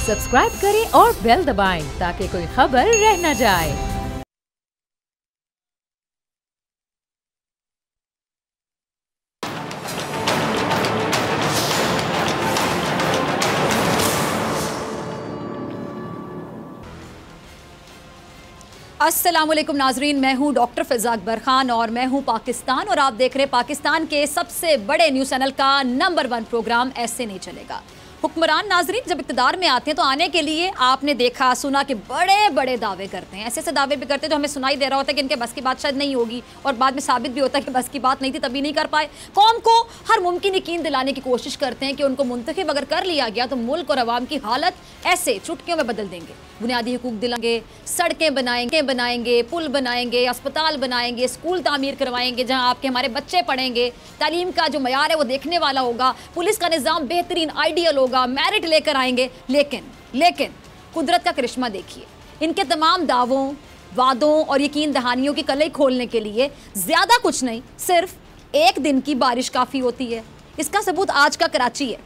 Subscribe करें और bell दबाएं ताकि कोई खबर रह न जाए। अस्सलामुअलैकुम नाजरीन, मैं हूं डॉक्टर फ़िज़ा अकबर खान और मैं हूं पाकिस्तान और आप देख रहे हैं पाकिस्तान के सबसे बड़े न्यूज़ चैनल का नंबर 1 प्रोग्राम ऐसे नहीं चलेगा। हुक्मरान नाजरीन जब इक़्तिदार में आते हैं तो आने के लिए आपने देखा सुना कि बड़े बड़े दावे करते हैं, ऐसे दावे भी करते हैं जो हमें सुनाई दे रहा होता है कि इनके बस की बात शायद नहीं होगी और बाद में साबित भी होता है कि बस की बात नहीं थी तभी नहीं कर पाए। कौम को हर मुमकिन यकीन दिलाने की कोशिश करते हैं कि उनको मुंतखब अगर कर लिया गया तो मुल्क और अवाम की हालत ऐसे चुटकियों में बदल देंगे। बुनियादी हुकूक दिलाएंगे, सड़कें बनाएंगे, पुल बनाएंगे, अस्पताल बनाएंगे, स्कूल तामीर करवाएंगे जहाँ आपके हमारे बच्चे पढ़ेंगे, तालीम का जो मयार है वो देखने वाला होगा, पुलिस का निज़ाम बेहतरीन आइडियल होगा, मेरिट लेकर आएंगे। लेकिन कुदरत का करिश्मा देखिए, इनके तमाम दावों, वादों और यकीन दहानियों की कलई खोलने के लिए ज़्यादा कुछ नहीं, सिर्फ एक दिन की बारिश काफ़ी होती है। इसका सबूत आज का कराची है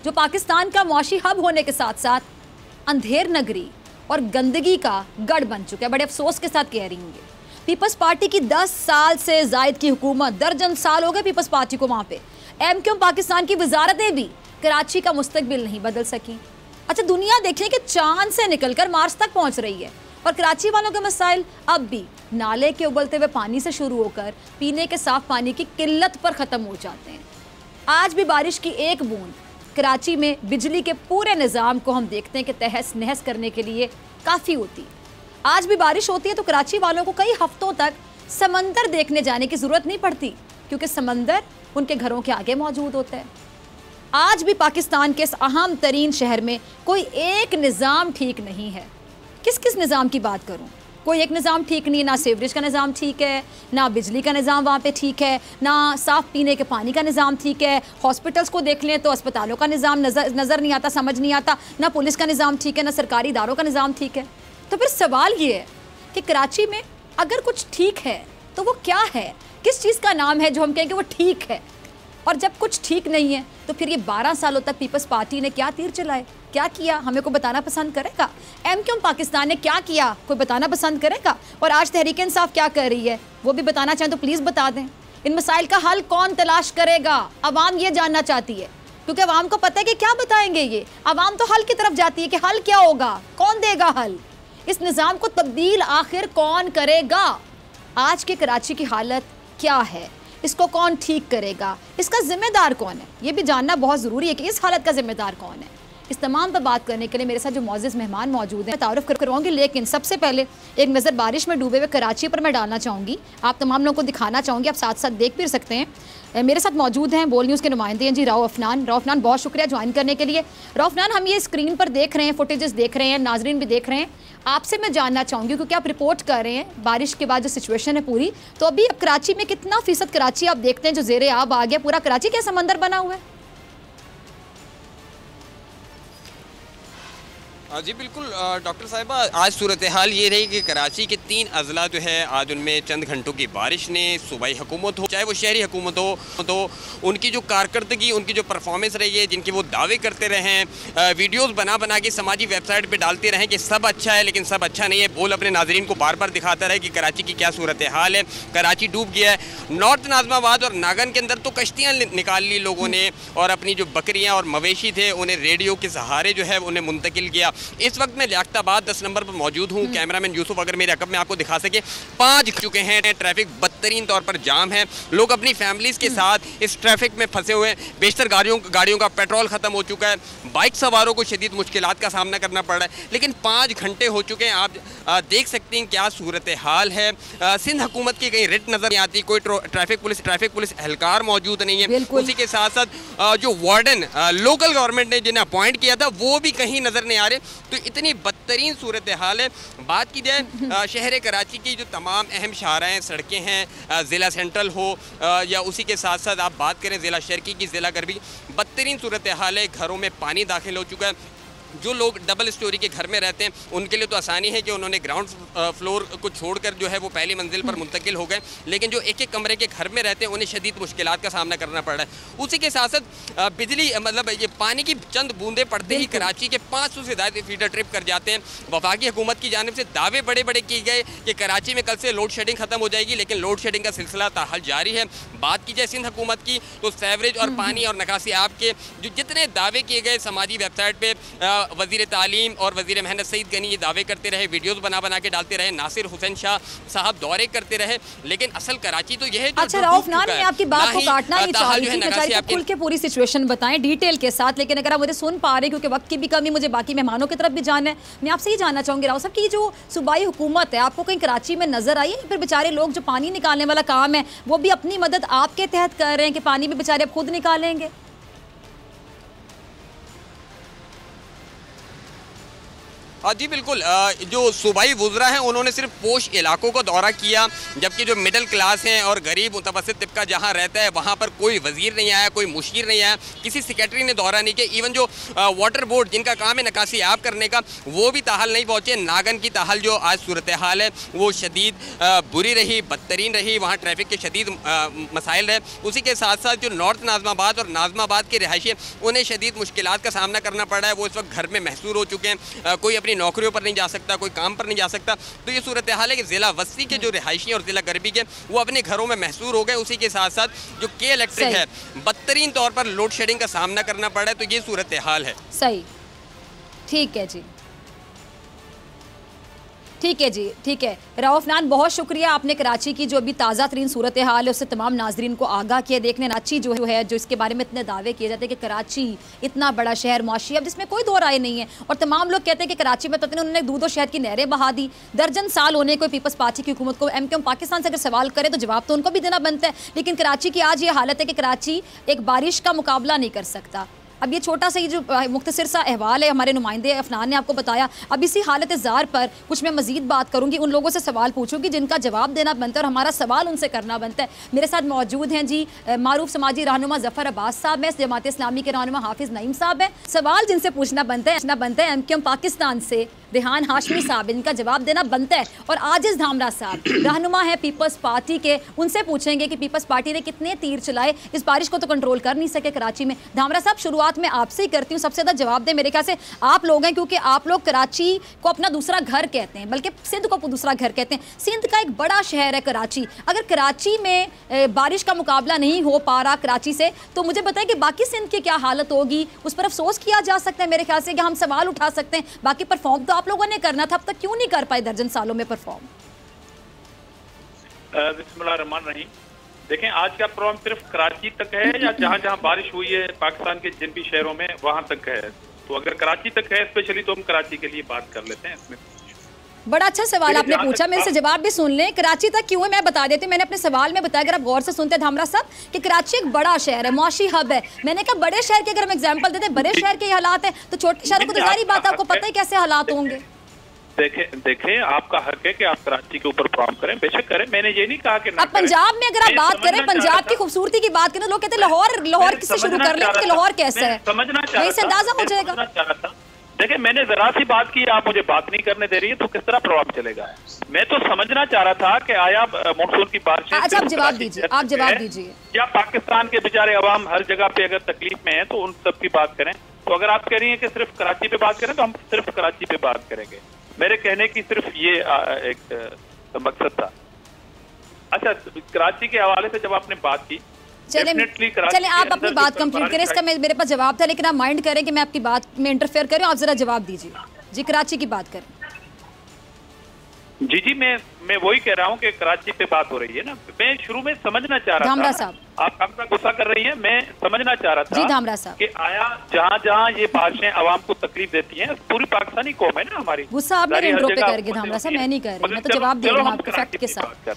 जो पाकिस्तान का मुआशी हब होने के साथ साथ अंधेर नगरी और गंदगी का गढ़ बन चुका है। बड़े अफसोस के साथ कह रही हूँ, पीपल्स पार्टी की 10 साल से जायद की हुकूमत, दर्जन साल हो गए पीपल्स पार्टी को वहाँ पे। एमक्यूएम पाकिस्तान की वजारतें भी कराची का मुस्तकबिल नहीं बदल सकी। अच्छा, दुनिया देखें कि चांद से निकलकर मार्स तक पहुँच रही है और कराची वालों के मसाइल अब भी नाले के उबलते हुए पानी से शुरू होकर पीने के साफ पानी की किल्लत पर ख़त्म हो जाते हैं। आज भी बारिश की एक बूंद कराची में बिजली के पूरे निज़ाम को हम देखते हैं कि तहस नहस करने के लिए काफ़ी होती है। आज भी बारिश होती है तो कराची वालों को कई हफ्तों तक समंदर देखने जाने की ज़रूरत नहीं पड़ती क्योंकि समंदर उनके घरों के आगे मौजूद होता है। आज भी पाकिस्तान के इस अहम तरीन शहर में कोई एक निज़ाम ठीक नहीं है। किस निज़ाम की बात करूँ, कोई एक निज़ाम ठीक नहीं है। ना सीवरेज का निज़ाम ठीक है, ना बिजली का निज़ाम वहाँ पे ठीक है, ना साफ़ पीने के पानी का निज़ाम ठीक है। हॉस्पिटल्स को देख लें तो अस्पतालों का निज़ाम नज़र नहीं आता, समझ नहीं आता। ना पुलिस का निज़ाम ठीक है, ना सरकारी इदारों का निज़ाम ठीक है। तो फिर सवाल ये है कि कराची में अगर कुछ ठीक है तो वो क्या है, किस चीज़ का नाम है जो हम कहें कि वो ठीक है। और जब कुछ ठीक नहीं है तो फिर ये 12 सालों तक पीपल्स पार्टी ने क्या तीर चलाए, क्या किया, हमें को बताना पसंद करेगा? एमक्यूएम पाकिस्तान ने क्या किया, कोई बताना पसंद करेगा? और आज तहरीक इंसाफ क्या कर रही है वो भी बताना चाहें तो प्लीज़ बता दें। इन मसाइल का हल कौन तलाश करेगा? अवाम ये जानना चाहती है क्योंकि अवाम को पता है कि क्या बताएंगे ये। अवाम तो हल की तरफ जाती है कि हल क्या होगा, कौन देगा हल, इस निज़ाम को तब्दील आखिर कौन करेगा। आज के कराची की हालत क्या है, इसको कौन ठीक करेगा, इसका जिम्मेदार कौन है, ये भी जानना बहुत ज़रूरी है कि इस हालत का जिम्मेदार कौन है। इस तमाम पर बात करने के लिए मेरे साथ जो मौजूद मेहमान मौजूद हैं तारुफ करवाऊंगी, लेकिन सबसे पहले एक नज़र बारिश में डूबे हुए कराची पर मैं डालना चाहूँगी। आप तमाम लोगों को दिखाना चाहूँगी, आप साथ साथ देख भी सकते हैं। मेरे साथ मौजूद हैं बोल न्यूज़ के नुमाइंदे हैं जी राव अफनान, बहुत शुक्रिया ज्वाइन करने के लिए। राव अफनान, हम ये स्क्रीन पर देख रहे हैं, फुटेजेस देख रहे हैं, नाजरीन भी देख रहे हैं। आपसे मैं जानना चाहूँगी क्योंकि आप रिपोर्ट कर रहे हैं बारिश के बाद जो सिचुएशन है पूरी, तो अभी अब कराची में कितना फ़ीसद कराची आप देखते हैं जो ज़ेरे आब आ गया, पूरा कराची क्या समंदर बना हुआ है? जी बिल्कुल डॉक्टर साहिबा, आज सूरत हाल ये रही कि कराची के 3 अजला जो है आज उनमें चंद घंटों की बारिश ने सूबाई हुकूमत हो चाहे वो शहरी हुकूमत हो तो उनकी जो कारकर्दगी, उनकी जो परफॉर्मेंस रही है, जिनके वो दावे करते रहे हैं, वीडियोस बना के समाजी वेबसाइट पे डालते रहे कि सब अच्छा है, लेकिन सब अच्छा नहीं है। बोल अपने नाजरीन को बार बार दिखाता रहे कि कराची की क्या सूरत हाल है, कराची डूब गया है। नॉर्थ नाजमाबाद और नागन के अंदर तो कश्तियाँ निकाल ली लोगों ने और अपनी जो बकरियाँ और मवेशी थे उन्हें रेडियो के सहारे जो है उन्हें मुंतकिल किया। इस वक्त मैं लियाकताबाद 10 नंबर पर मौजूद हूँ। कैमरामैन यूसुफ अगर मेरे अकब में आपको दिखा सके, 5 चुके हैं, ट्रैफिक बदतरीन तौर पर जाम है, लोग अपनी फैमिलीज़ के साथ इस ट्रैफिक में फंसे हुए हैं। बेशतर गाड़ियों का पेट्रोल ख़त्म हो चुका है, बाइक सवारों को शदीद मुश्किलात का सामना करना पड़ रहा है। लेकिन 5 घंटे हो चुके हैं, आप देख सकते हैं क्या सूरत हाल है। सिंध हुकूमत की कहीं रिट नज़र नहीं आती, कोई ट्रैफिक पुलिस एहलकार मौजूद नहीं है। उसी के साथ साथ जो वार्डन लोकल गवर्नमेंट ने जिन्हें अपॉइंट किया था वो भी कहीं नज़र नहीं आ रहे। तो इतनी बदतरीन सूरत हाल है। बात की जाए शहर कराची की जो तमाम अहम शाहराएँ, सड़कें हैं, ज़िला सेंट्रल हो या उसी के साथ साथ आप बात करें ज़िला शर्की की, ज़िला गर्बी, बदतरीन सूरत हाल है। घरों में पानी दाखिल हो चुका है। जो लोग डबल स्टोरी के घर में रहते हैं उनके लिए तो आसानी है कि उन्होंने ग्राउंड फ्लोर को छोड़कर जो है वो पहली मंजिल पर मुंतकिल हो गए, लेकिन जो एक एक कमरे के घर में रहते हैं उन्हें शदीद मुश्किलात का सामना करना पड़ रहा है। उसी के साथ साथ बिजली मतलब ये पानी की चंद बूंदे पड़ते ही कराची के 500 से ज़्यादा फीडर ट्रिप कर जाते हैं। वफाकी हुकूमत की जानिब से दावे बड़े बड़े किए गए कि कराची में कल से लोड शेडिंग खत्म हो जाएगी, लेकिन लोड शेडिंग का सिलसिला ताहाल जारी है। बात की जाए सिंध हुकूमत की तो सेवरेज और पानी और निकासी आब के जो जितने दावे किए गए समाजी वेबसाइट पे वज़ीर तालीम और वज़ीर मेहनत सईद गनी ये दावे करते रहे, वीडियोस बना के डालते रहे, नासिर हुसैन शाह साहब दौरे करते रहे, लेकिन असल कराची तो यह है। अच्छा रऊफ नान, मैं आपकी बात को काटना नहीं चाह रही थी, खुल के पूरी सिचुएशन बताएं डिटेल के साथ, लेकिन अगर आप मुझे सुन पा रहे क्योंकि वक्त की भी कमी, मुझे बाकी मेहमानों की तरफ भी जाना है, मैं आपसे ही जानना चाहूँगी राव साहब की जो सूबाई हुकूमत है आपको कहीं कराची में नजर आई है? फिर बेचारे लोग जो पानी निकालने वाला काम है वो भी अपनी मदद आपके तहत कर रहे हैं कि पानी भी बेचारे अब खुद निकालेंगे? जी बिल्कुल, जो सूबाई वुज़रा हैं उन्होंने सिर्फ पोश इलाकों को दौरा किया, जबकि जो मिडिल क्लास हैं और गरीब मुतवस्सित तबका जहाँ रहता है वहाँ पर कोई वज़ीर नहीं आया, कोई मुशीर नहीं आया, किसी सेक्रेटरी ने दौरा नहीं किया। इवन जो वाटर बोर्ड जिनका काम है निकासी आब करने का वो भी ताहाल नहीं पहुँचे। नागन की ताहाल जो आज सूरत हाल है वो शदीद बुरी रही, बदतरीन रही, वहाँ ट्रैफिक के शदीद मसाइल रहे। उसी के साथ साथ जो नॉर्थ नाज़माबाद और नाज़माबाद के रिहायशी उन्हें शदीद मुश्किलात का सामना करना पड़ रहा है। वो इस वक्त घर में महसूर हो चुके हैं, कोई अपनी नौकरियों पर नहीं जा सकता, कोई काम पर नहीं जा सकता। तो ये सूरत हाल है कि ज़िला वस्ती के जो रिहायशी और ज़िला गरबी के वो अपने घरों में महसूर हो गए। उसी के साथ साथ जो के इलेक्ट्रिक है बदतरीन तौर पर लोड शेडिंग का सामना करना पड़ा है। तो ये सूरत हाल है। सही, ठीक है जी, ठीक है जी, ठीक है। रऊफ नान बहुत शुक्रिया, आपने कराची की जो अभी ताज़ा तरीन सूरत हाल है उससे तमाम नाजरीन को आगाह किया। देखने कराची जो है जो इसके बारे में इतने दावे किए जाते हैं कि कराची इतना बड़ा शहर मुआशी अब जिसमें कोई दो राय नहीं है, और तमाम लोग कहते हैं कि कराची में पता नहीं उन्होंने दूध और शहद की नहरें बहा दी। दर्जन साल होने को पीपल्स पार्टी की हुकूमत को एमक्यूएम पाकिस्तान से अगर सवाल करे तो जवाब तो उनको भी देना बनता है, लेकिन कराची की आज ये हालत है कि कराची एक बारिश का मुकाबला नहीं कर सकता। अब ये छोटा सा ये जो मुख्तसर सा अहवाल है हमारे नुमाइंदे अफनान ने आपको बताया। अब इसी हालत ज़ार पर कुछ मैं मज़ीद बात करूँगी, उन लोगों से सवाल पूछूंगी जिनका जवाब देना बनता है और हमारा सवाल उनसे करना बनता है। मेरे साथ मौजूद हैं जी मारूफ समाजी रहनुमा ज़फ़र अब्बास साहब हैं, जमात इस्लामी के रहनुमा हाफिज़ नईम साहब हैं। सवाल जिनसे पूछना बनता है एमक्यूएम पाकिस्तान से रेहान हाशमी साहब, इनका जवाब देना बनता है, और आजिज़ धामरा साहब रहनुमा है पीपल्स पार्टी के, उनसे पूछेंगे कि पीपल्स पार्टी ने कितने तीर चलाए, इस बारिश को तो कंट्रोल कर नहीं सके कराची में। धामरा साहब शुरुआत में आपसे ही करती हूँ, सबसे ज़्यादा जवाब दें मेरे ख्याल से आप लोग हैं, क्योंकि आप लोग कराची को अपना दूसरा घर कहते हैं, बल्कि सिंध को दूसरा घर कहते हैं। सिंध का एक बड़ा शहर है कराची, अगर कराची में बारिश का मुकाबला नहीं हो पा रहा कराची से, तो मुझे बताएं कि बाकी सिंध की क्या हालत होगी। उस पर अफसोस किया जा सकता है मेरे ख्याल से, कि हम सवाल उठा सकते हैं, बाकी परफॉर्म तो आप लोगों ने करना था, अब तक क्यों नहीं कर पाए दर्जन सालों में परफॉर्म? बिस्मिल्लाहिर्रहमानिर्रहीम। देखें, आज का प्रोग्राम सिर्फ कराची तक है या जहाँ जहाँ बारिश हुई है पाकिस्तान के जिन भी शहरों में वहाँ तक है? तो अगर कराची तक है स्पेशली तो हम कराची के लिए बात कर लेते हैं। इसमें बड़ा अच्छा सवाल आपने पूछा, मेरे से जवाब भी सुन लें। कराची तक क्यों है मैं बता देती हूँ, मैंने अपने सवाल में बताया, अगर आप गौर से सुनते हैं धामरा साहब, कि कराची एक बड़ा शहर है, मुआशी हब है। मैंने कहा बड़े शहर के अगर हम एग्जांपल देते हैं, बड़े शहर के हालात हैं, तो छोटे शहरों को तो जारी बात है, आपको पता ही कैसे हालात होंगे। देखें आपका हक है कि आप कराची के ऊपर प्रोग्राम करें, बेशक करें, मैंने ये नहीं कहा कि अब पंजाब में अगर आप बात करें, पंजाब की खूबसूरती की बात करें, लोग कहते हैं लाहौर किससे शुरू कर लें, कि लाहौर कैसा है, यही से अंदाजा हो जाएगा। देखिए, मैंने जरा सी बात की, आप मुझे बात नहीं करने दे रही है, तो किस तरह प्रोग्राम चलेगा? मैं तो समझना चाह रहा था कि आया मानसून की बारिश। अच्छा, आप जवाब दीजिए, आप जवाब दीजिए। या पाकिस्तान के बेचारे अवाम हर जगह पे अगर तकलीफ में है तो उन सब की बात करें। तो अगर आप कह रही हैं कि सिर्फ कराची पे बात करें, तो हम सिर्फ कराची पे बात करेंगे। मेरे कहने की सिर्फ ये एक मकसद था। अच्छा, कराची के हवाले से जब आपने बात की, चले आप अपनी बात कंप्लीट करें, इसका मेरे पास जवाब था, लेकिन आप माइंड करें कि मैं आपकी बात में इंटरफेयर करूं, आप जरा जवाब दीजिए जी। कराची की बात करें। जी, मैं वही कह रहा हूं कि कराची पे बात हो रही है ना। मैं शुरू में समझना चाह रहा था, आप अपना गुस्सा कर रही हैं, मैं समझना चाह रहा था जी धामरा साहब कि आया जहाँ जहाँ ये बारिशें आवाम को तकलीफ देती हैं, पूरी पाकिस्तानी कौम है ना हमारी। गुस्सा आप मेरे इंट्रो पे करके धामरा साहब, मैं नहीं कर रही, मैं तो जवाब दे रही हूँ आपको फैक्ट के साथ।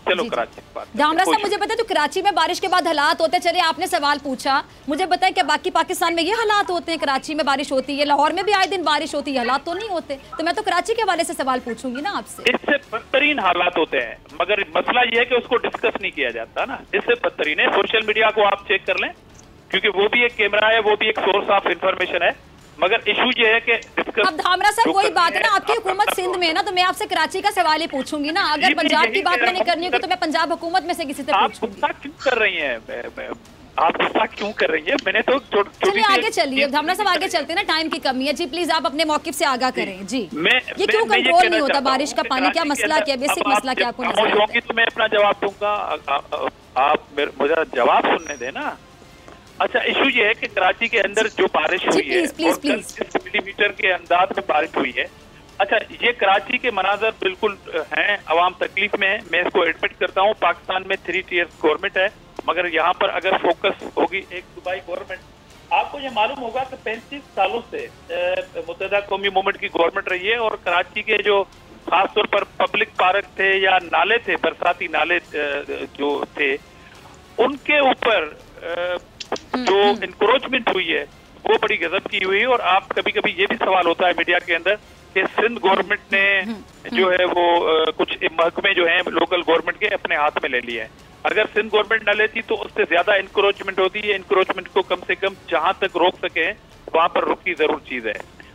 चलो कराची धामरा साहब, मुझे पता है तो कराची में बारिश के बाद हालात होते, चले आपने सवाल पूछा, मुझे बताया कि बाकी पाकिस्तान में ये हालात होते हैं, कराची में बारिश होती है, लाहौर में भी आए दिन बारिश होती है, हालात तो नहीं होते। तो मैं तो कराची के हवाले से सवाल पूछूंगी ना आपसे। इससे बदतरीन हालात होते हैं, मगर मसला ये है कि उसको डिस्कस नहीं किया जाता ना, इससे बदतरीन है। सोशल मीडिया को आप चेक कर लें, क्योंकि वो भी एक कैमरा है, वो भी एक सोर्स ऑफ इंफॉर्मेशन है। मगर इशू ये है कि अब धामरा साहब वही बात है ना, आपकी हुकूमत सिंध में है ना, तो मैं आपसे कराची का सवाल ही पूछूंगी ना। अगर पंजाब की बात मैंने करनी होगी तो मैं पंजाब हुकूमत में से किसी से पूछूंगी। आप क्यों कर रही हैं? आप गुस्सा क्यों कर रही है? मैंने तो चलिए आगे चलिए धामरा साहब, आगे चलते ना, टाइम की कमी है जी। प्लीज आप अपने मौकिफ से आगाह करें जी। ये क्यों कंट्रोल नहीं होता बारिश का पानी? क्या मसला, क्या बेसिक मसला क्या आपको नजर आता है? तो मैं अपना जवाब दूंगा, आप मुझे जवाब सुनने दें ना। अच्छा, इशू ये है कि कराची के अंदर जो बारिश हुई है, 30 मिलीमीटर के अंदाज में बारिश हुई है। अच्छा, ये कराची के मनाजर बिल्कुल हैं, अवाम तकलीफ में है, मैं इसको एडमिट करता हूँ। पाकिस्तान में 3 टियर गवर्नमेंट है, मगर यहाँ पर अगर फोकस होगी एक सूबाई गवर्नमेंट, आपको ये मालूम होगा कि 35 सालों से मुत्तहिदा कौमी मूवमेंट की गवर्नमेंट रही है और कराची के जो खासतौर पर पब्लिक पार्क थे या नाले थे, बरसाती नाले जो थे, उनके ऊपर जो इंक्रोचमेंट हुई है वो बड़ी गजब की हुई है। और आप कभी कभी ये भी सवाल होता है मीडिया के अंदर कि सिंध गवर्नमेंट ने जो है वो कुछ महकमे जो हैं लोकल गवर्नमेंट के अपने हाथ में ले लिए हैं। अगर सिंध गवर्नमेंट न लेती तो उससे ज्यादा इंक्रोचमेंट होती है। इंक्रोचमेंट को कम से कम जहां तक रोक सके वहां पर रुकी जरूर चीज है।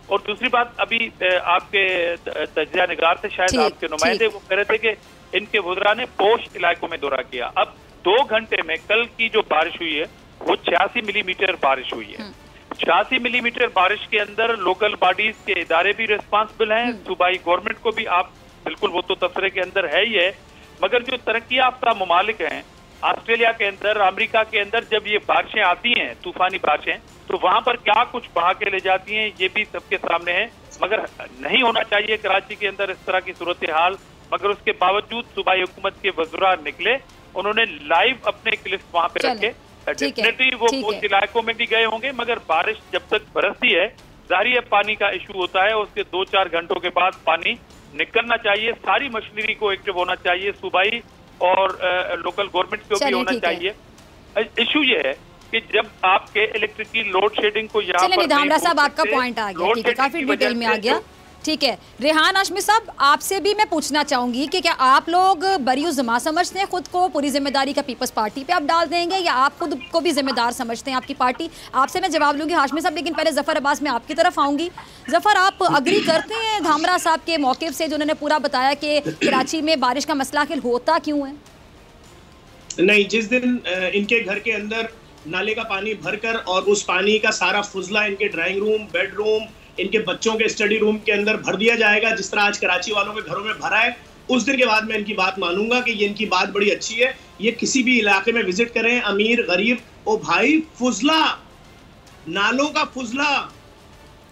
और दूसरी बात, अभी आपके तजिया निगार थे, शायद आपके नुमाइंदे, वो कह रहे थे कि इनके वुज़रा ने पोश इलाकों में दौरा किया। अब 2 घंटे में कल की जो बारिश हुई है वो 86 मिलीमीटर बारिश हुई है। 86 मिलीमीटर बारिश के अंदर लोकल बॉडीज के इदारे भी रिस्पॉन्सिबल हैं, सूबाई गवर्नमेंट को भी आप बिल्कुल, वो तो तबसरे के अंदर है ही है। मगर जो तरक्की याफ्ता ममालिक हैं, ऑस्ट्रेलिया के अंदर, अमेरिका के अंदर, जब ये बारिशें आती हैं, तूफानी बारिशें, तो वहां पर क्या कुछ बहा के ले जाती हैं ये भी सबके सामने है। मगर नहीं होना चाहिए कराची के अंदर इस तरह की सूरत हाल। मगर उसके बावजूद सूबाई हुकूमत के वज़रा निकले, उन्होंने लाइव अपने क्लिप्स वहां पे रखे। डेफिनेटली वो कुछ इलाकों में भी गए होंगे, मगर बारिश जब तक बरसती है, जाहिर है पानी का इशू होता है। उसके 2-4 घंटों के बाद पानी निकलना चाहिए, सारी मशीनरी को एक्टिव होना चाहिए, सूबाई और लोकल गवर्नमेंट को भी होना चाहिए। इशू ये है कि जब आपके इलेक्ट्रिक की लोड शेडिंग को यहाँ पर धामरा साहब आपका पॉइंट आ गया, ठीक है, काफी डिटेल में आ गया, ठीक है। रेहान हाशमी साहब, आपसे भी मैं पूछना चाहूंगी कि क्या आप लोग बरीउ ज़िम्मा समझते हैं खुद को? पूरी जिम्मेदारी का पीपल्स पार्टी पे आप डाल देंगे या आप खुद को भी जिम्मेदार समझते हैं आपकी पार्टी? आपसे मैं जवाब लूंगी हाशमी साहब, लेकिन पहले जफर अब्बास में आपकी तरफ आऊंगी। जफर, आप अग्री करते हैं धामरा साहब के मौक़िफ़ से, जिन्होंने पूरा बताया कि कराची में बारिश का मसला आखिर होता क्यों है? नहीं, जिस दिन इनके घर के अंदर नाले का पानी भरकर और उस पानी का सारा फुजला इनके ड्राइंग रूम, बेडरूम, इनके बच्चों के स्टडी रूम के अंदर भर दिया जाएगा, जिस तरह आज कराची वालों के घरों में भरा है, उस दिन के बाद मैं इनकी बात मानूंगा कि ये इनकी बात बड़ी अच्छी है। ये किसी भी इलाके में विजिट करें, अमीर गरीब, ओ भाई फुजला, नालों का फुजला,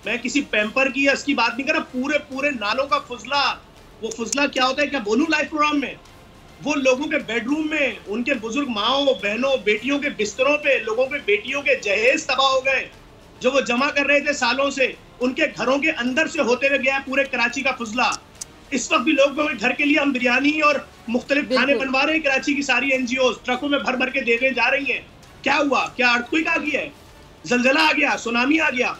मैं किसी पैम्पर की या इसकी बात नहीं कर रहा, पूरे पूरे नालों का फुजला। वो फुजला क्या होता है, क्या बोलूं लाइव प्रोग्राम में? वो लोगों के बेडरूम में, उनके बुजुर्ग माओ बहनों बेटियों के बिस्तरों पे, लोगों के बेटियों के जहेज तबाह हो गए, जो वो जमा कर रहे थे सालों से, उनके घरों के अंदर से होते हुए गया पूरे कराची का फुजला। इस वक्त भी लोगों के घर के लिए हम बिरयानी और मुख्तलिफ खाने बनवा रहे हैं। कराची की सारी एनजीओ ट्रकों में भर भर के देने जा रही हैं। क्या हुआ? क्या अर्थक्वेक आ गया है? जलजला आ गया? सुनामी आ गया?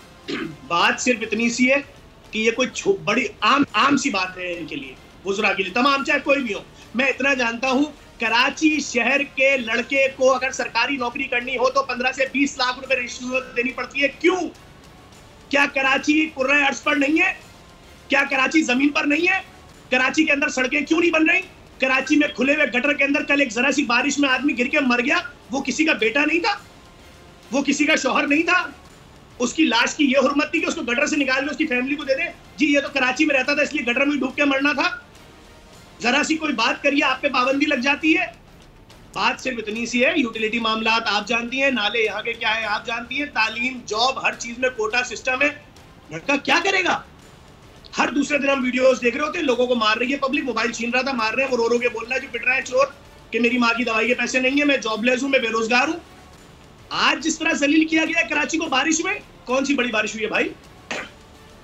बात सिर्फ इतनी सी है कि ये कोई बड़ी आम सी बात है इनके लिए, वुज़रा के लिए, तमाम चाहे कोई भी हो। मैं इतना जानता हूं, कराची शहर के लड़के को अगर सरकारी नौकरी करनी हो तो 15 से 20 लाख रुपए रिश्वत देनी पड़ती है। क्यों? क्या कराची कुर्रे अर्ज पर नहीं है? क्या कराची जमीन पर नहीं है? कराची के अंदर सड़कें क्यों नहीं बन रही? कराची में खुले हुए गटर के अंदर कल एक जरा सी बारिश में आदमी गिर के मर गया, वो किसी का बेटा नहीं था, वो किसी का शौहर नहीं था, उसकी लाश की ये हुर्मत थी कि उसको गटर से निकाल के उसकी फैमिली को दे दे, जी ये तो कराची में रहता था इसलिए गटर में डूब के मरना था। जरा सी कोई बात करिए, आप पे पाबंदी लग जाती है। बात सिर्फ इतनी सी है, यूटिलिटी मामलात आप जानती हैं, नाले यहाँ के क्या है आप जानती हैं, तालीम, जॉब, हर चीज में कोटा सिस्टम है। लड़का क्या करेगा? हर दूसरे दिन हम वीडियोस देख रहे होते हैं, लोगों को मार रही है पब्लिक, मोबाइल छीन रहा था, मार रहे हैं, वो रो रो के बोल रहा है, जो पिट रहा है चोर, कि मेरी माँ की दवाई के पैसे नहीं है, मैं जॉबलेस हूँ, मैं बेरोजगार हूँ। आज जिस तरह जलील किया गया है कराची को बारिश में, कौन सी बड़ी बारिश हुई है भाई?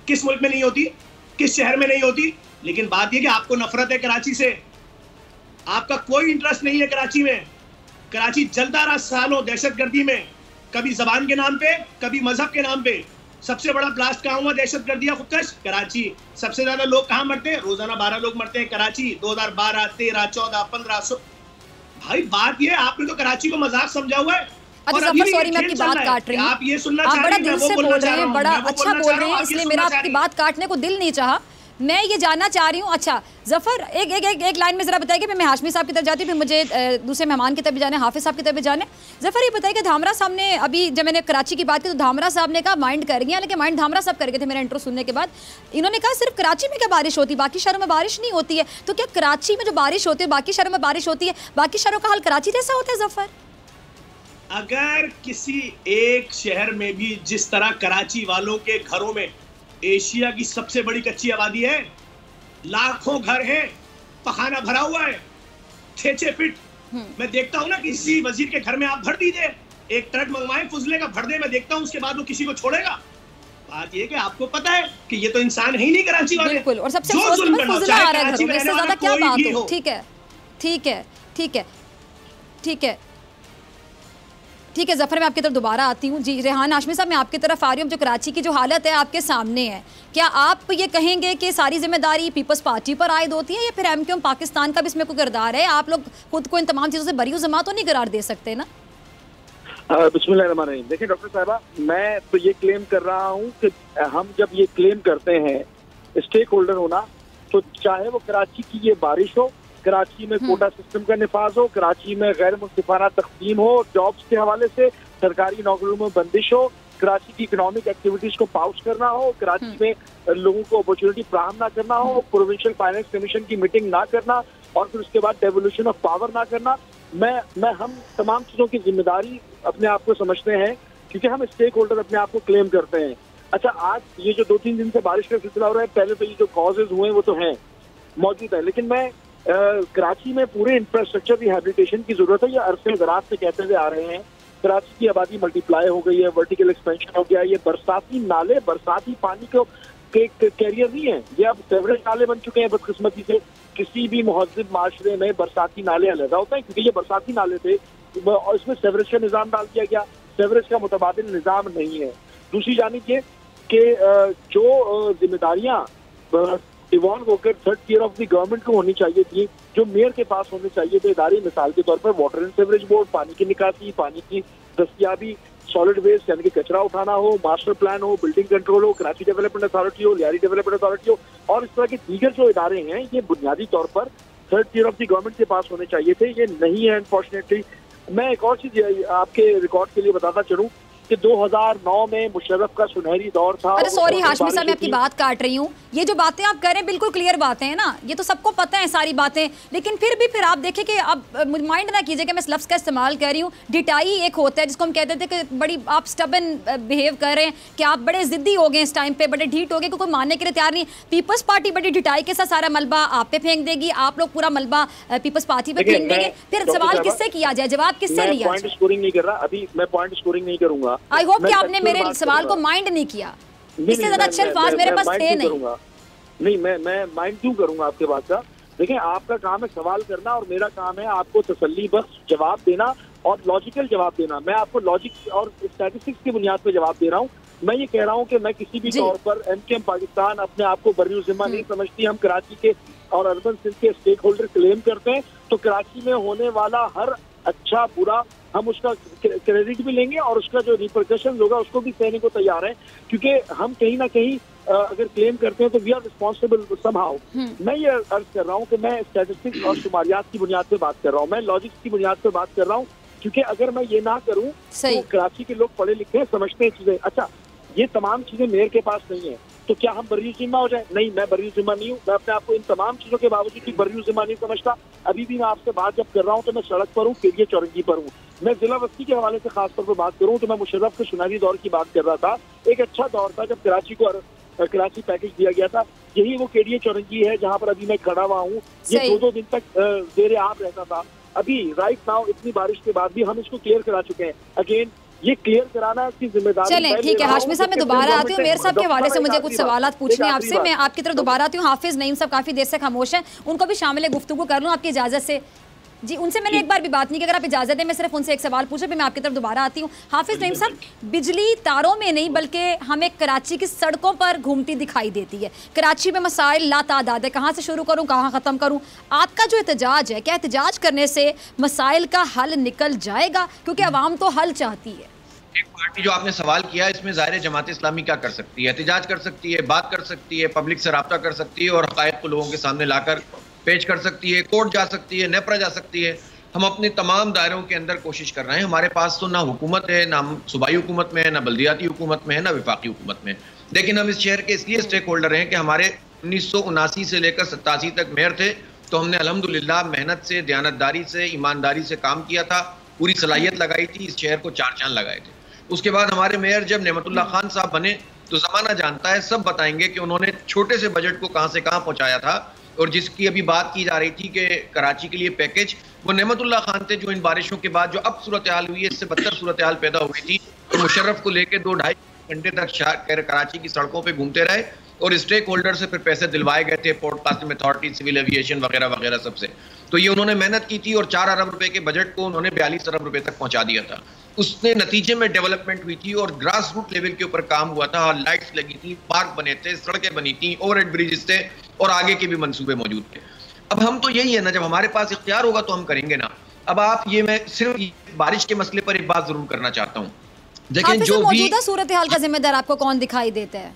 किस मुल्क में नहीं होती, किस शहर में नहीं होती? लेकिन बात यह कि आपको नफरत है कराची से, आपका कोई इंटरेस्ट नहीं है कराची में। कराची जलता रहा सालों दहशतगर्दी में, कभी जबान के नाम पे, कभी मजहब के नाम पे। सबसे बड़ा ब्लास्ट कहाँ हुआ दहशतगर्दी या खुदकश? कराची। सबसे ज्यादा लोग कहाँ मरते हैं? रोजाना 12 लोग मरते हैं कराची, 2012, 13, 14, 15, 16। भाई बात यह, आपने तो कराची को मजाक समझा हुआ है। अच्छा जफर सॉरी मैं आपकी बात काट रही हूँ, आप ये सुनना आप बड़ा चाह रही हैं, दिल से मैं वो बोल रहे हैं, बोलना बड़ा चाह रहा हूं, अच्छा बोल रहे हैं, आप ये इसलिए सुनना मेरा चाह आपकी रही बात काटने को दिल नहीं चाहा। मैं ये जानना चाह रही हूँ, अच्छा जफर एक लाइन में जरा बताइए, फिर मैं हाशमी साहब की तरफ जाती हूँ, फिर मुझे दूसरे मेहमान की तरफ भी जाने, हाफिज साहब की तरफ भी जाने। जफर ये बताइए कि धामरा साहब ने, अभी जब मैंने कराची की बात की तो धामरा साहब ने कहा माइंड कर गया, लेकिन माइंड धामरा साहब कर गए थे मेरा इंट्रो सुनने के बाद। इन्होंने कहा सिर्फ कराची में क्या बारिश होती है, बाकी शहरों में बारिश नहीं होती है। तो क्या कराची में जो बारिश होती है बाकी शहरों में बारिश होती है, बाकी शहरों का हाल कराची जैसा होता है जफर? अगर किसी एक शहर में भी जिस तरह कराची वालों के घरों में एशिया की सबसे बड़ी कच्ची आबादी है, लाखों घर हैं, पखाना भरा हुआ है 6-6 फीट, मैं देखता हूं ना किसी वजीर के घर में आप भर दीजिए, एक ट्रक मंगवाएं फुजले का भर दे, मैं देखता हूं उसके बाद वो किसी को छोड़ेगा। बात ये कि आपको पता है कि ये तो इंसान है ही नहीं कराची वाले, बिल्कुल, और सबसे फुजला आ रहा है घरों में, इससे ज्यादा क्या बात हो। ठीक है ठीक है ठीक है ठीक है ठीक है जफर, मैं आपकी तरफ दोबारा आती हूँ। जी रेहान हाशमी साहब, मैं आपकी तरफ आ रही हूँ। जो कराची की जो हालत है आपके सामने है, क्या आप ये कहेंगे कि सारी जिम्मेदारी पीपल्स पार्टी पर आयद होती है या फिर एमक्यूएम पाकिस्तान का भी इसमें कोई किरदार है? आप लोग खुद को इन तमाम चीज़ों से बरी जमा तो नहीं करार दे सकते ना? बिस्मिल्लाहिर्रहमानिर्रहीम। देखिए डॉक्टर साहबा, मैं तो ये क्लेम कर रहा हूँ कि हम जब ये क्लेम करते हैं स्टेक होल्डर होना, तो चाहे वो कराची की ये बारिश हो, कराची में कोटा सिस्टम का निफाज हो, कराची में गैर मुनसिफाना तकसीम हो, जॉब्स के हवाले से सरकारी नौकरियों में बंदिश हो, कराची की इकोनॉमिक एक्टिविटीज को पाउच करना हो, कराची में लोगों को अपॉर्चुनिटी फ्राहम ना करना हो, प्रोविंशियल फाइनेंस कमीशन की मीटिंग ना करना और फिर उसके बाद डेवोल्यूशन ऑफ पावर ना करना। मैं हम तमाम चीजों की जिम्मेदारी अपने आप को समझते हैं, क्योंकि हम स्टेक होल्डर अपने आप को क्लेम करते हैं। अच्छा, आज ये जो 2-3 दिन से बारिश का सिलसिला हो रहा है, पहले तो ये जो कॉजेज हुए वो तो हैं, मौजूद है, लेकिन मैं कराची में पूरे इंफ्रास्ट्रक्चर रिहैबिलिटेशन की जरूरत है। ये अरसे दराज से कहते हुए आ रहे हैं। कराची की आबादी मल्टीप्लाई हो गई है, वर्टिकल एक्सपेंशन हो गया है, ये बरसाती नाले बरसाती पानी को कैरियर नहीं है, ये अब सेवरेज नाले बन चुके हैं। बदकिस्मती से किसी भी मुहज्जिब माशरे में बरसाती नाले अलग होता है, क्योंकि ये बरसाती नाले थे और इसमें सेवरेज का निज़ाम डाल दिया गया, सेवरेज का मुतबादिल निज़ाम नहीं है। दूसरी जानिब ये कि जो जिम्मेदारियाँ डिवॉल्व होकर third tier of the government को होनी चाहिए थी, जो मेयर के पास होने चाहिए थे इदारे, मिसाल के तौर पर वाटर एंड सीवरेज बोर्ड, पानी की निकासी, पानी की दस्तियाबी, सॉलिड वेस्ट यानी कि कचरा उठाना हो, मास्टर प्लान हो, बिल्डिंग कंट्रोल हो, कराची डेवलपमेंट अथॉरिटी हो, लियारी डेवलपमेंट अथॉरिटी हो, और इस तरह के दीगर जो इदारे हैं ये बुनियादी तौर पर third tier of the government के पास होने चाहिए थे। ये नहीं है अनफॉर्चुनेटली। मैं एक और चीज आपके रिकॉर्ड के लिए बताता चलूँ कि 2009 में मुशर्रफ का सुनहरी दौर था। अरे सॉरी हाशमी साहब, मैं आपकी बात काट रही हूँ। ये जो बातें आप कर रहे हैं बिल्कुल क्लियर बातें हैं ना, ये तो सबको पता है सारी बातें, लेकिन फिर भी फिर आप देखें कि आप माइंड ना कीजिए कि मैं इस लफ्ज़ का इस्तेमाल कर रही हूँ। डिटाई एक होता है जिसको हम कहते थे कि बड़ी आप स्टबन बिहेव कर रहे हैं, कि आप बड़े जिद्दी हो गए इस टाइम पे, बड़े ढीठ हो गए, कोई मानने के लिए तैयार नहीं। पीपल्स पार्टी बड़ी डिटाई के साथ सारा मलबा आप पे फेंक देगी, आप लोग पूरा मलबा पीपल्स पार्टी पे फेंक देंगे। फिर सवाल किससे किया जाए, जवाब किससे लिया जाए? स्कोरिंग नहीं कर रहा अभी, मैं पॉइंट स्कोरिंग नहीं करूंगा। आई होप कि आपने मेरे सवाल को माइंड नहीं किया, इससे ज्यादा अच्छे अल्फाज मेरे पास थे नहीं। मैं माइंड क्यों करूंगा आपके बात का। देखिए, आपका काम है सवाल करना और मेरा काम है आपको तसल्ली बख्श जवाब देना और लॉजिकल जवाब देना। मैं आपको लॉजिक और स्टैटिस्टिक्स की बुनियाद पर जवाब दे रहा हूँ। मैं ये कह रहा हूँ कि मैं किसी भी तौर पर एमक्यूएम पाकिस्तान अपने आप को बर्र-ए-ज़िम्मा नहीं समझती। हम कराची के और अर्बन सिंध के स्टेक होल्डर क्लेम करते हैं, तो कराची में होने वाला हर अच्छा बुरा हम उसका क्रेडिट भी लेंगे और उसका जो रिपरकशन होगा उसको भी सहने को तैयार है, क्योंकि हम कहीं ना कहीं अगर क्लेम करते हैं तो वी आर रिस्पॉन्सिबल समहाउ। मैं ये अर्ज कर रहा हूँ कि मैं स्टैटिस्टिक्स और शुमारियात की बुनियाद पे बात कर रहा हूँ, मैं लॉजिक्स की बुनियाद पे बात कर रहा हूँ, क्योंकि अगर मैं ये ना करूँ तो कराची के लोग पढ़े लिखे हैं, समझते हैं चीजें। अच्छा, ये तमाम चीजें मेयर के पास नहीं है, तो क्या हम बर्र-ए-ज़िम्मा हो जाए? नहीं, मैं बर्र-ए-ज़िम्मा नहीं हूँ। मैं अपने आप को इन तमाम चीजों के बावजूद भी बर्र-ए-ज़िम्मा नहीं समझता। अभी भी मैं आपसे बात जब कर रहा हूँ तो मैं सड़क पर हूँ, केडिया चौरंगी पर हूँ। मैं जिला बस्ती के हवाले से खास तौर पर बात करूँ तो मैं मुशर्रफ के सुनहरी दौर की बात कर रहा था। एक अच्छा दौर था जब कराची को कराची पैकेज दिया गया था। यही वो केडिया चौरंगी है जहाँ पर अभी मैं खड़ा हुआ हूँ। ये 2-2 दिन तक जेरे आम रहता था। अभी राइट नाउ इतनी बारिश के बाद भी हम इसको क्लियर करा चुके हैं। अगेन ये क्लियर कराना की जिम्मेदारी। चलें, ठीक है हाशमी साहब, मैं दोबारा आती हूँ। मेयर साहब के हवाले से मुझे कुछ सवाल पूछने आपसे, मैं आपकी तरफ दोबारा आती हूँ। हाफिज नईम साहब काफी देर से खामोश हैं, उनको भी शामिल गुफ्तगू कर लूँ आपकी इजाजत से। जी, उनसे मैंने एक बार भी बात नहीं की, अगर आप इजाजत दें मैं सिर्फ उनसे एक सवाल पूछूं, फिर मैं आपकी तरफ दोबारा आती हूँ। हाफिज नईम साहब, बिजली तारों में नहीं बल्कि हमें कराची की सड़कों पर घूमती दिखाई देती है। कराची में मसाइल लातादाद है, कहाँ से शुरू करूँ कहाँ ख़त्म करूँ? आपका जो एहतजाज है, क्या एहतजाज करने से मसाइल का हल निकल जाएगा? क्योंकि अवाम तो हल चाहती है। एक पार्टी जो आपने सवाल किया, इसमें ज़ाहिर जमात इस्लामी क्या कर सकती है? एहतजाज कर सकती है, बात कर सकती है, पब्लिक से रब्ता कर सकती है और हक़ाइक़ को लोगों के सामने लाकर पेश कर सकती है, कोर्ट जा सकती है, नेपरा जा सकती है। हम अपने तमाम दायरों के अंदर कोशिश कर रहे हैं। हमारे पास तो ना हुकूमत है, ना हम सूबाई हुकूमत में है, ना बल्दियाती हुकूमत में है, ना विफाकी हुकूमत में। लेकिन हम इस शहर के इसलिए स्टेक होल्डर हैं कि हमारे 1979 से लेकर 87 तक मेयर थे, तो हमने अल्हम्दुलिल्लाह मेहनत से, दयानतदारी से, ईमानदारी से काम किया था, पूरी सलाहियत लगाई थी, इस शहर को 4 चांद लगाए थे। उसके बाद हमारे मेयर जब नेमतुल्लाह खान साहब बने तो ज़माना जानता है, सब बताएंगे कि उन्होंने छोटे से बजट को कहाँ से कहाँ पहुँचाया था। और जिसकी अभी बात की जा रही थी कि कराची के लिए पैकेज, वो नेमतुल्लाह खान थे जो इन बारिशों के बाद जो अब सूरत हाल हुई है, इससे बदतर सूरत हाल पैदा हुई थी, तो मुशर्रफ को लेकर 2-2.5 घंटे तक कराची की सड़कों पर घूमते रहे और स्टेक होल्डर से फिर पैसे दिलवाए गए थे, port casting authority, civil aviation वगैरह वगैरह सबसे। तो ये उन्होंने मेहनत की थी और 4 अरब रुपए के बजट को उन्होंने 42 अरब रुपए तक पहुंचा दिया था। उसने नतीजे में डेवलपमेंट हुई थी और ग्रास रूट लेवल के ऊपर काम हुआ था, लाइट्स लगी थी, पार्क बने थे, सड़कें बनी थी, ओवरहेड ब्रिजेस थे और आगे के भी मंसूबे मौजूद थे। अब हम तो यही है ना, जब हमारे पास इख्तियार होगा तो हम करेंगे ना। अब आप ये, मैं सिर्फ बारिश के मसले पर एक बात जरूर करना चाहता हूँ। देखिए, जो भी मौजूदा सूरत हाल का जिम्मेदार आपको कौन दिखाई देता है?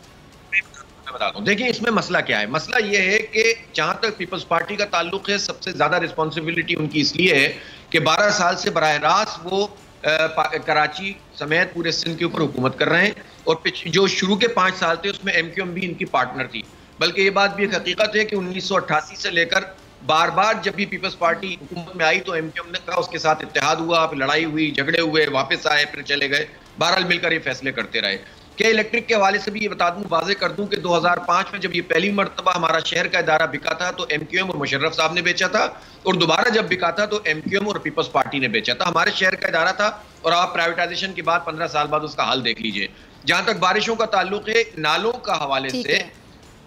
मैं बताता हूँ। देखिए, इसमें मसला क्या है? मसला ये है कि जहाँ तक पीपल्स पार्टी का ताल्लुक है, सबसे ज्यादा रिस्पॉन्सिबिलिटी उनकी इसलिए है कि 12 साल से बराह रास्त वो कराची समेत पूरे सिंध के ऊपर हुकूमत कर रहे हैं और जो शुरू के 5 साल थे उसमें MQM भी इनकी पार्टनर थी। बल्कि ये बात भी एक हकीकत है कि 1988 से लेकर बार बार जब भी पीपल्स पार्टी हुकूमत में आई तो MQM ने कहा, उसके साथ इत्तेहाद हुआ, फिर लड़ाई हुई, झगड़े हुए, वापस आए, फिर चले गए, बहरहाल मिलकर ये फैसले करते रहे। के इलेक्ट्रिक के हवाले से भी ये बता दूं, वाज़ेह कर दूं कि 2005 में जब ये पहली मरतबा हमारा शहर का इदारा बिका था तो MQM और मुशर्रफ साहब ने बेचा था, और दोबारा जब बिका था तो MQM और पीपल्स पार्टी ने बेचा था। हमारे शहर का इदारा था और आप प्राइवेटाइजेशन के बाद 15 साल बाद उसका हाल देख लीजिए। जहां तक बारिशों का ताल्लुक है, नालों का हवाले से,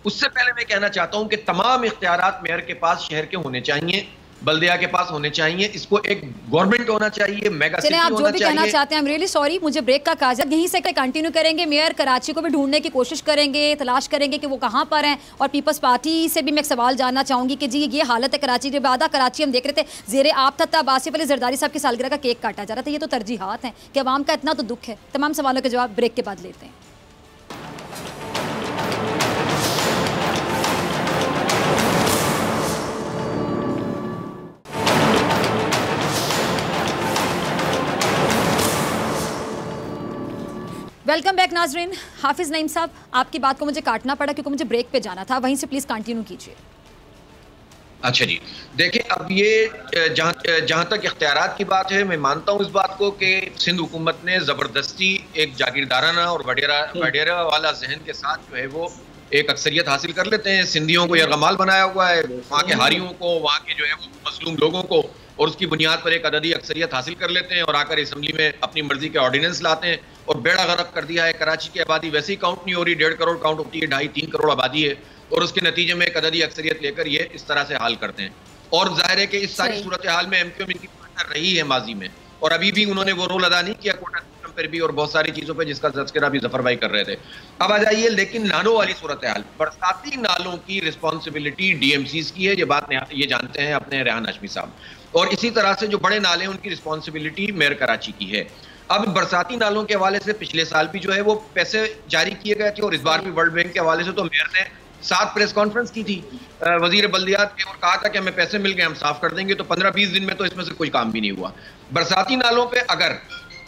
उससे पहले मैं कहना चाहता हूं कि तमाम इख्तियारात मेयर के पास शहर के होने चाहिए, बल्दिया के पास होने चाहिए। इसको एक गवर्नमेंट होना चाहिए, मेगा सिटी आप होना जो भी कहना चाहते हैं, रियली सॉरी, मुझे ब्रेक का काज है, यहीं से कंटिन्यू करेंगे। मेयर कराची को भी ढूंढने की कोशिश करेंगे, तलाश करेंगे कि वो कहाँ पर हैं। और पीपल्स पार्टी से भी मैं एक सवाल जानना चाहूंगी कि जी ये हालत है कराची के बाद, कराची हम देख रहे थे ज़ेरे आप था तब आसिफ अली जरदारी साहब की सालगिरह का केक काटा जा रहा था। ये तो तरजीहात हैं कि अवाम का इतना तो दुख है। तमाम सवालों के जवाब ब्रेक के बाद लेते हैं। वेलकम बैक नाजरीन। हाफिज नईम साहब, आपकी बात को मुझे काटना पड़ा क्योंकि मुझे ब्रेक पे जाना था, वहीं से प्लीज कंटिन्यू कीजिए। अच्छा जी, देखिए, अब ये जहाँ तक इख्तियारात की बात है, मैं मानता हूँ इस बात को कि सिंध हुकूमत ने ज़बरदस्ती एक जागीरदाराना और वडेरा वाला जहन के साथ जो है वो एक अक्सरियत हासिल कर लेते हैं। सिंधियों को यरगमाल बनाया हुआ है, वहाँ के हारियों को, वहाँ के जो है वो मजलूम लोगों को, और उसकी बुनियाद पर एक अददी अक्सरियत हासिल कर लेते हैं और आकर असम्बली में अपनी मर्जी के ऑर्डिनेंस लाते हैं और बेड़ा गर्क कर दिया है। कराची की आबादी वैसे ही काउंट नहीं हो रही, 1.5 करोड़ काउंट होती है, 2.5-3 करोड़ आबादी है, और उसके नतीजे में एक अददी अक्सरियत लेकर ये इस तरह से हाल करते हैं। और जाहिर है कि इस सारी सूरत हाल में MQM इनकी पार्टनर रही है माजी में, और अभी भी उन्होंने वो रोल अदा नहीं किया कोटा सिस्टम पर भी और बहुत सारी चीज़ों पर जिसका तज़किरा भी जफर भाई कर रहे थे। अब आ जाइए, लेकिन नालों वाली सूरत हाल, बरसाती नालों की रिस्पॉन्सिबिलिटी DMCs की है, ये बात ये जानते हैं अपने रेहान हाशमी साहब, और इसी तरह से जो बड़े नाले हैं उनकी रिस्पॉन्सिबिलिटी मेयर कराची की है। अब बरसाती नालों के हवाले से पिछले साल भी जो है वो पैसे जारी किए गए थे और इस बार भी वर्ल्ड बैंक के हवाले से तो मेयर ने 7 प्रेस कॉन्फ्रेंस की थी वजीर बल्दियात के और कहा था कि हमें पैसे मिल गए, हम साफ कर देंगे। तो 15-20 दिन में तो इसमें से कोई काम भी नहीं हुआ। बरसाती नालों पे अगर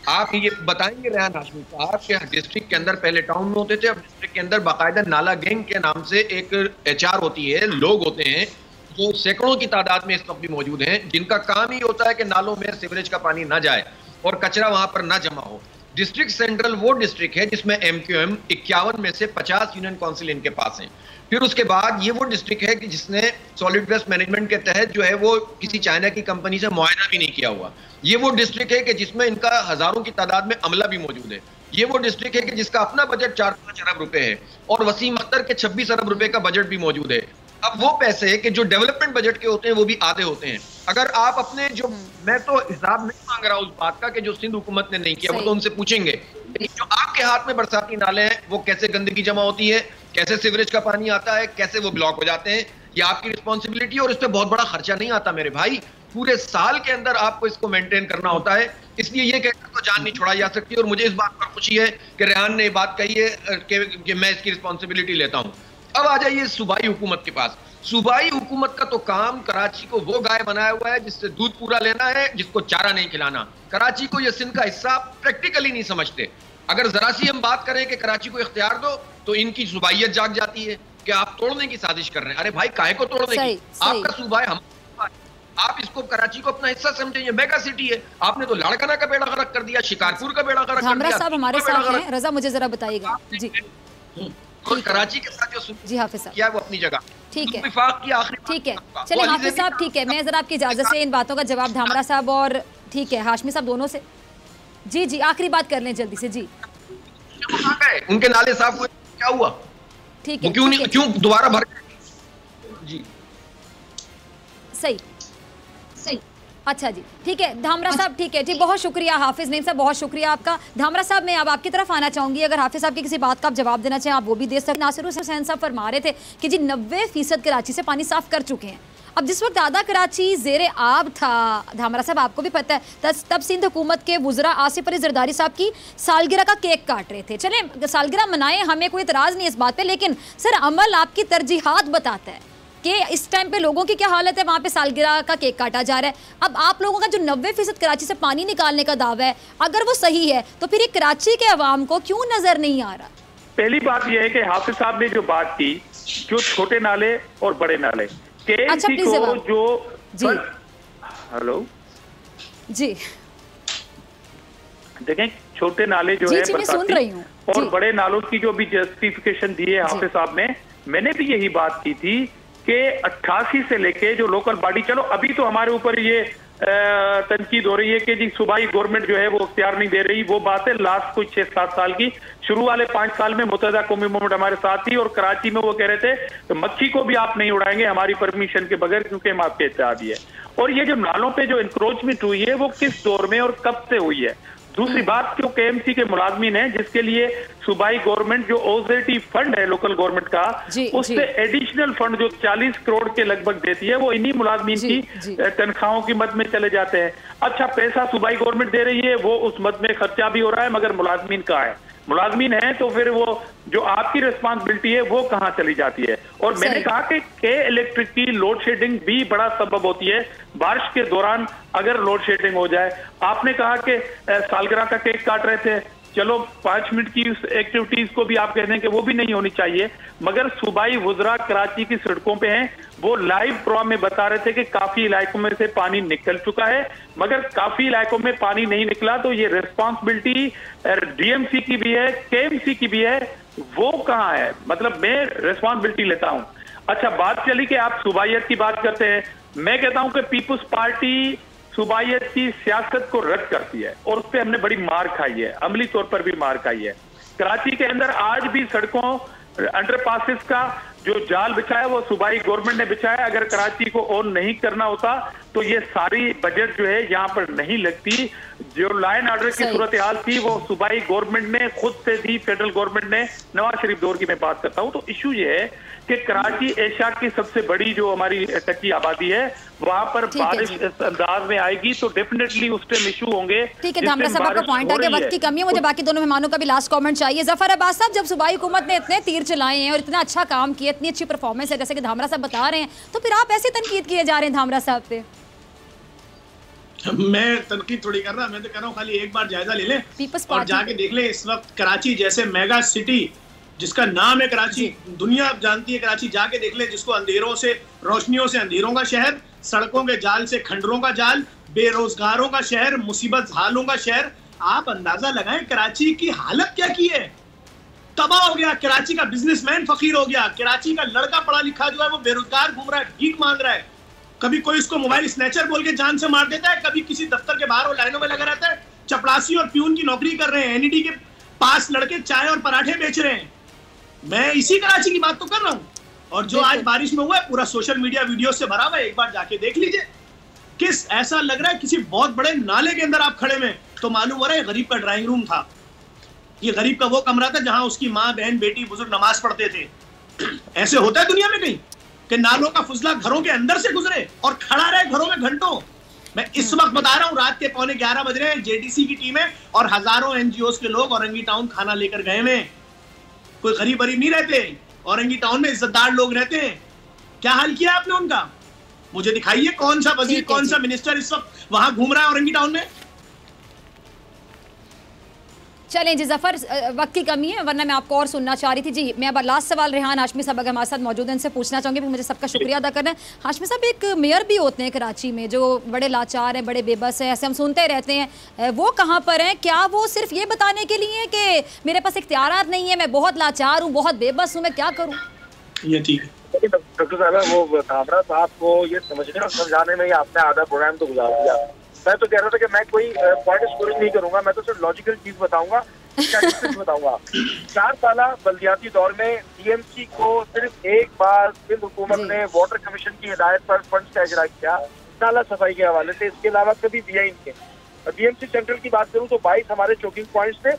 आप ये बताएंगे रेहान हाशमी साहब के डिस्ट्रिक्ट के अंदर पहले टाउन में होते थे, अब डिस्ट्रिक्ट के अंदर बाकायदा नाला गैंग के नाम से एक HR होती है, लोग होते हैं जो सैकड़ों की तादाद में इस वक्त भी मौजूद हैं, जिनका काम ही होता है कि नालों में सीवरेज का पानी ना जाए और कचरा वहां पर ना जमा हो। डिस्ट्रिक्ट सेंट्रल वो डिस्ट्रिक्ट है जिसमें MQM 51 में से 50 यूनियन काउंसिल इनके पास हैं। फिर उसके बाद ये वो डिस्ट्रिक्ट है कि जिसने सॉलिड वेस्ट मैनेजमेंट के तहत जो है वो किसी चाइना की कंपनी से मुआयना भी नहीं किया हुआ। ये वो डिस्ट्रिक्ट है कि जिसमें इनका हजारों की तादाद में अमला भी मौजूद है। ये वो डिस्ट्रिक्ट है कि जिसका अपना बजट 4-5 अरब रुपए है और वसीम अख्तर के 26 अरब रुपए का बजट भी मौजूद है। अब वो पैसे कि जो डेवलपमेंट बजट के होते हैं वो भी आधे होते हैं, अगर आप अपने जो, मैं तो हिसाब नहीं मांग रहा उस बात का कि जो सिंध हुकूमत ने नहीं किया, वो तो उनसे पूछेंगे, लेकिन जो आपके हाथ में बरसाती नाले हैं वो कैसे गंदगी जमा होती है, कैसे सीवरेज का पानी आता है, कैसे वो ब्लॉक हो जाते हैं, ये आपकी रिस्पॉन्सिबिलिटी है। और इस पर बहुत बड़ा खर्चा नहीं आता मेरे भाई, पूरे साल के अंदर आपको इसको मेंटेन करना होता है। इसलिए ये कहकर तो जान नहीं छुड़ाई जा सकती। और मुझे इस बात पर खुशी है कि रेहान ने ये बात कही है कि मैं इसकी रिस्पॉन्सिबिलिटी लेता हूं। अब आ जाइए सूबाई हुकूमत के पास। सूबाई हुकूमत का तो काम कराची को वो गाय बनाया हुआ है जिससे दूध पूरा लेना है, जिसको चारा नहीं खिलाना। कराची को ये सिंध का हिस्सा प्रैक्टिकली नहीं समझते। अगर जरा सी हम बात करें कि कराची को इख्तियार दो तो इनकी सूबाइयत जाग जाती है कि आप तोड़ने की साजिश कर रहे हैं। अरे भाई काहे को तोड़ने की? आपका सूबा है, हम आप इसको कराची को अपना हिस्सा समझेंगे। मेगा सिटी है, आपने तो लाड़काना का बेड़ा गर्क कर दिया, शिकारपुर का बेड़ा गर्क कर दिया। साहब हमारे साथ हैं, रजा मुझे जरा बताइएगा जी। और कराची के साथ जो जी हाफिज साहब क्या वो अपनी जगह ठीक है, ठीक है। चलिए हाफिज साहब ठीक है, मैं जरा आपकी इजाजत से इन बातों का जवाब धामरा साहब और ठीक है हाशमी साहब दोनों से जी जी आखिरी बात कर लें जल्दी से जी। उनके नाले साफ हुए, क्या हुआ? ठीक है, क्यों दोबारा भर जी? सही अच्छा जी ठीक है धामरा साहब ठीक है जी, बहुत शुक्रिया हाफिज नईम साहब, बहुत शुक्रिया आपका। धामरा साहब मैं अब आपकी तरफ आना चाहूंगी, अगर हाफिज साहब की किसी बात का आप जवाब देना चाहें आप वो भी दे सकते। नासिर हुसैन साहब फरमा रहे थे कि जी 90% कराची से पानी साफ कर चुके हैं। अब जिस वक्त आधा कराची जेरे आब था, धामरा साहब आपको भी पता है, तब सिंध हुकूमत के वुज़रा आसिफ अली जरदारी साहब की सालगिरह का केक काट रहे थे। चलें सालगिरह मनाएं, हमें कोई इतराज़ नहीं इस बात पे, लेकिन सर अमल आपकी तरजीहात बताता है कि इस टाइम पे लोगों की क्या हालत है, वहाँ पे सालगिरह का केक काटा जा रहा है। अब आप लोगों का जो 90% कराची से पानी निकालने का दावा है, अगर वो सही है तो फिर ये कराची के अवाम को क्यों नजर नहीं आ रहा? पहली बात यह है कि हाफिज साहब ने जो बात की, जो छोटे नाले और बड़े नाले अच्छा, को जो जी हेलो जी देखें छोटे नाले जो जी, है जी, मैं सुन रही हूँ और बड़े नालों की जो भी जस्टिफिकेशन दी है हाफिज साहब ने, मैंने भी यही बात की थी कि 88 से लेके जो लोकल बॉडी, चलो अभी तो हमारे ऊपर ये तनकीद हो रही है कि जी सूबाई गवर्नमेंट जो है वो इख्तियार नहीं दे रही, वो बात है लास्ट कुछ 6-7 साल की। शुरू वाले 5 साल में मुत्तहिदा कौमी मूवमेंट हमारे साथ थी और कराची में वो कह रहे थे तो मक्खी को भी आप नहीं उड़ाएंगे हमारी परमिशन के बगैर, क्योंकि हम आपके इत्तेहादी है। और ये जो नालों पे जो इंक्रोचमेंट हुई है वो किस दौर में और कब से हुई है? दूसरी बात, जो केएमसी के मुलाजमीन है जिसके लिए सूबाई गवर्नमेंट जो ओजेटी फंड है लोकल गवर्नमेंट का, उससे एडिशनल फंड जो 40 करोड़ के लगभग देती है, वो इन्हीं मुलाजमीन की तनख्वाहों की मद में चले जाते हैं। अच्छा पैसा सूबाई गवर्नमेंट दे रही है, वो उस मद में खर्चा भी हो रहा है, मगर मुलाजमीन कहाँ है? मुलाजमीन है तो फिर वो जो आपकी रिस्पॉन्सिबिलिटी है वो कहाँ चली जाती है? और मैंने कहा कि इलेक्ट्रिक की लोड शेडिंग भी बड़ा सबब होती है। बारिश के दौरान अगर लोड शेडिंग हो जाए, आपने कहा कि सालगिरह का केक काट रहे थे, चलो 5 मिनट की उस एक्टिविटीज को भी आप कहते हैं कि वो भी नहीं होनी चाहिए, मगर सूबाई वुज़रा कराची की सड़कों पे हैं, वो लाइव प्रोग्राम में बता रहे थे कि काफी इलाकों में से पानी निकल चुका है, मगर काफी इलाकों में पानी नहीं निकला। तो ये रिस्पॉन्सिबिलिटी डीएमसी की भी है, केएमसी की भी है, वो कहाँ है? मतलब मैं रिस्पॉन्सिबिलिटी लेता हूँ। अच्छा बात चली कि आप सूबाइयत की बात करते हैं, मैं कहता हूँ कि पीपुल्स पार्टी सूबाइयत की सियासत को रद्द करती है और उस पर हमने बड़ी मार खाई है, अमली तौर पर भी मार खाई है। कराची के अंदर आज भी सड़कों अंडरपासेस का जो जाल बिछाया वो सूबाई गवर्नमेंट ने बिछाया। अगर कराची को ऑन नहीं करना होता तो ये सारी बजट जो है यहाँ पर नहीं लगती। जो लाइन ऑर्डर की सूरत हाल थी वो सूबाई गवर्नमेंट ने खुद से दी, फेडरल गवर्नमेंट ने, नवाज शरीफ दौर की मैं बात करता हूँ। तो इशू ये है कि कराची एशिया की सबसे बड़ी जो हमारी कच्ची आबादी है, वहां पर बारिश इस अंदाज में आएगी तो डेफिनेटली उस टाइम इशू होंगे। ठीक है धामरा साहब, आपका पॉइंट आ गया, वक्त की कमी है, मुझे बाकी दोनों मेहमानों का भी लास्ट कमेंट चाहिए। जफर अब्बास साहब, जब सूबाई हुकूमत ने इतने तीर चलाए हैं और इतना अच्छा काम किया, इतनी अच्छी परफॉर्मेंस है जैसे कि धामरा साहब बता रहे हैं, तो फिर आप ऐसे तनकीद किए जा रहे हैं धामरा साहब पे? मैं तनकीद थोड़ी कर रहा, मैं तो कह रहा हूँ खाली एक बार जायजा ले लें और जाके देख लें। इस वक्त कराची जैसे मेगा सिटी जिसका नाम है कराची, दुनिया जानती है कराची, जाके देख ले, जिसको अंधेरों से रोशनियों से अंधेरों का शहर, सड़कों के जाल से खंडरों का जाल, बेरोजगारों का शहर, मुसीबत हालों का शहर। आप अंदाजा लगाएं कराची की हालत क्या की है, तबाह हो गया। कराची का बिजनेसमैन फकीर हो गया, कराची का लड़का पढ़ा लिखा जो है वो बेरोजगार घूम रहा है, भीख मांग रहा है। कभी कोई इसको मोबाइल स्नैचर बोल के जान से मार देता है, कभी किसी दफ्तर के बाहर वो लाइनों में लगा रहता है। चपड़ासी और प्यून की नौकरी कर रहे हैं, एनईडी के पास लड़के चाय और पराठे बेच रहे हैं। मैं इसी कराची की बात तो कर रहा हूं। और जो आज बारिश में हुआ है पूरा सोशल मीडिया वीडियो से भरा हुआ है, एक बार जाके देख लीजिए। किस ऐसा लग रहा है किसी बहुत बड़े नाले के अंदर आप खड़े में, तो मालूम हो रहा है गरीब का ड्राइंग रूम था। ये गरीब का वो कमरा था जहां उसकी माँ बहन बेटी बुजुर्ग नमाज पढ़ते थे। ऐसे होता है दुनिया में कहीं कि नालों का फुजला घरों के अंदर से गुजरे और खड़ा रहे घरों में घंटों। मैं इस वक्त बता रहा हूं, रात के 11:15 बज रहे हैं, जेडीसी की टीमें और हजारों एनजीओ के लोग औरंगी टाउन खाना लेकर गए में। कोई गरीब गरीब नहीं रहते औरंगी टाउन में, इज्जतदार लोग रहते हैं। क्या हाल किया आपने उनका? मुझे दिखाइए कौन सा वजीर, कौन सा मिनिस्टर इस वक्त वहां घूम रहा है औरंगी टाउन में। चलें जी जफर, वक्त की कमी है वरना मैं आपको और सुनना चाह रही थी जी। मैं अब लास्ट सवाल रेहान हाशमी साहब अगर हमारे साथ मौजूद हैं इनसे पूछना चाहूँगी, मुझे सबका शुक्रिया अदा करना है। हाशमी साहब, एक मेयर भी होते हैं कराची में जो बड़े लाचार हैं, बड़े बेबस हैं, ऐसे हम सुनते रहते हैं, वो कहाँ पर हैं? क्या वो सिर्फ ये बताने के लिए कि मेरे पास इख्तियारात नहीं है, मैं बहुत लाचार हूँ, बहुत बेबस हूँ, मैं क्या करूँ? ये ठीक है डॉक्टर साहब, वो कामरा साहब को ये समझने और समझाने में ही आपने आधा प्रोग्राम तो गुजार दिया। मैं तो कह रहा था कि मैं कोई पॉइंट स्कोरिंग नहीं करूंगा, मैं तो सिर्फ लॉजिकल चीज बताऊंगा, स्टैटिस्टिक्स बताऊंगा। 4 साल बल्दियाती दौर में डीएमसी को सिर्फ एक बार सिंध हुकूमत ने वाटर कमीशन की हिदायत पर फंड का इजरा किया नाला सफाई के हवाले से, इसके अलावा कभी दिया ही नहीं है। डीएमसी सेंट्रल की बात करूँ तो 22 हमारे चोकिंग पॉइंट्स थे।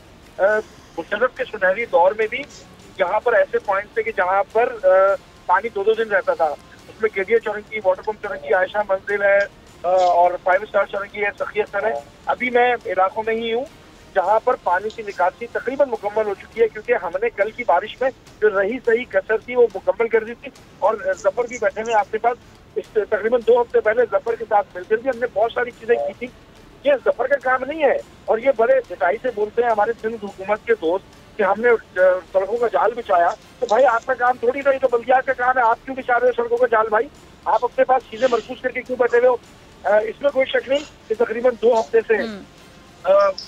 मुशर्रफ के सुनहरी दौर में भी यहाँ पर ऐसे पॉइंट थे कि जहाँ पर पानी 2-2 दिन रहता था। उसमें केडिया चौरंगी, वाटर पंप चौरंगी, आयशा मंजिल है और 5 स्टार चौरंगी है, सखियत है। अभी मैं इलाकों में ही हूँ जहाँ पर पानी की निकासी तकरीबन मुकम्मल हो चुकी है, क्योंकि हमने कल की बारिश में जो रही सही कसर थी वो मुकम्मल कर दी थी। और जफर भी बैठे हुए आपके पास, इस तकरीबन 2 हफ्ते पहले जफर के साथ मिलकर भी हमने बहुत सारी चीजें की थी। ये जफर का काम नहीं है और ये बड़े सच्चाई से बोलते हैं हमारे सिंध हुकूमत के दोस्त कि हमने सड़कों का जाल बिछाया। तो भाई आपका काम थोड़ी नहीं, तो बल्दियात का काम है। आप क्यों बिछा रहे हो सड़कों का जाल? भाई आप अपने पास चीजें मरकूज करके क्यों बैठे हुए हो? इसमें कोई शक नहीं कि तकरीबन 2 हफ्ते से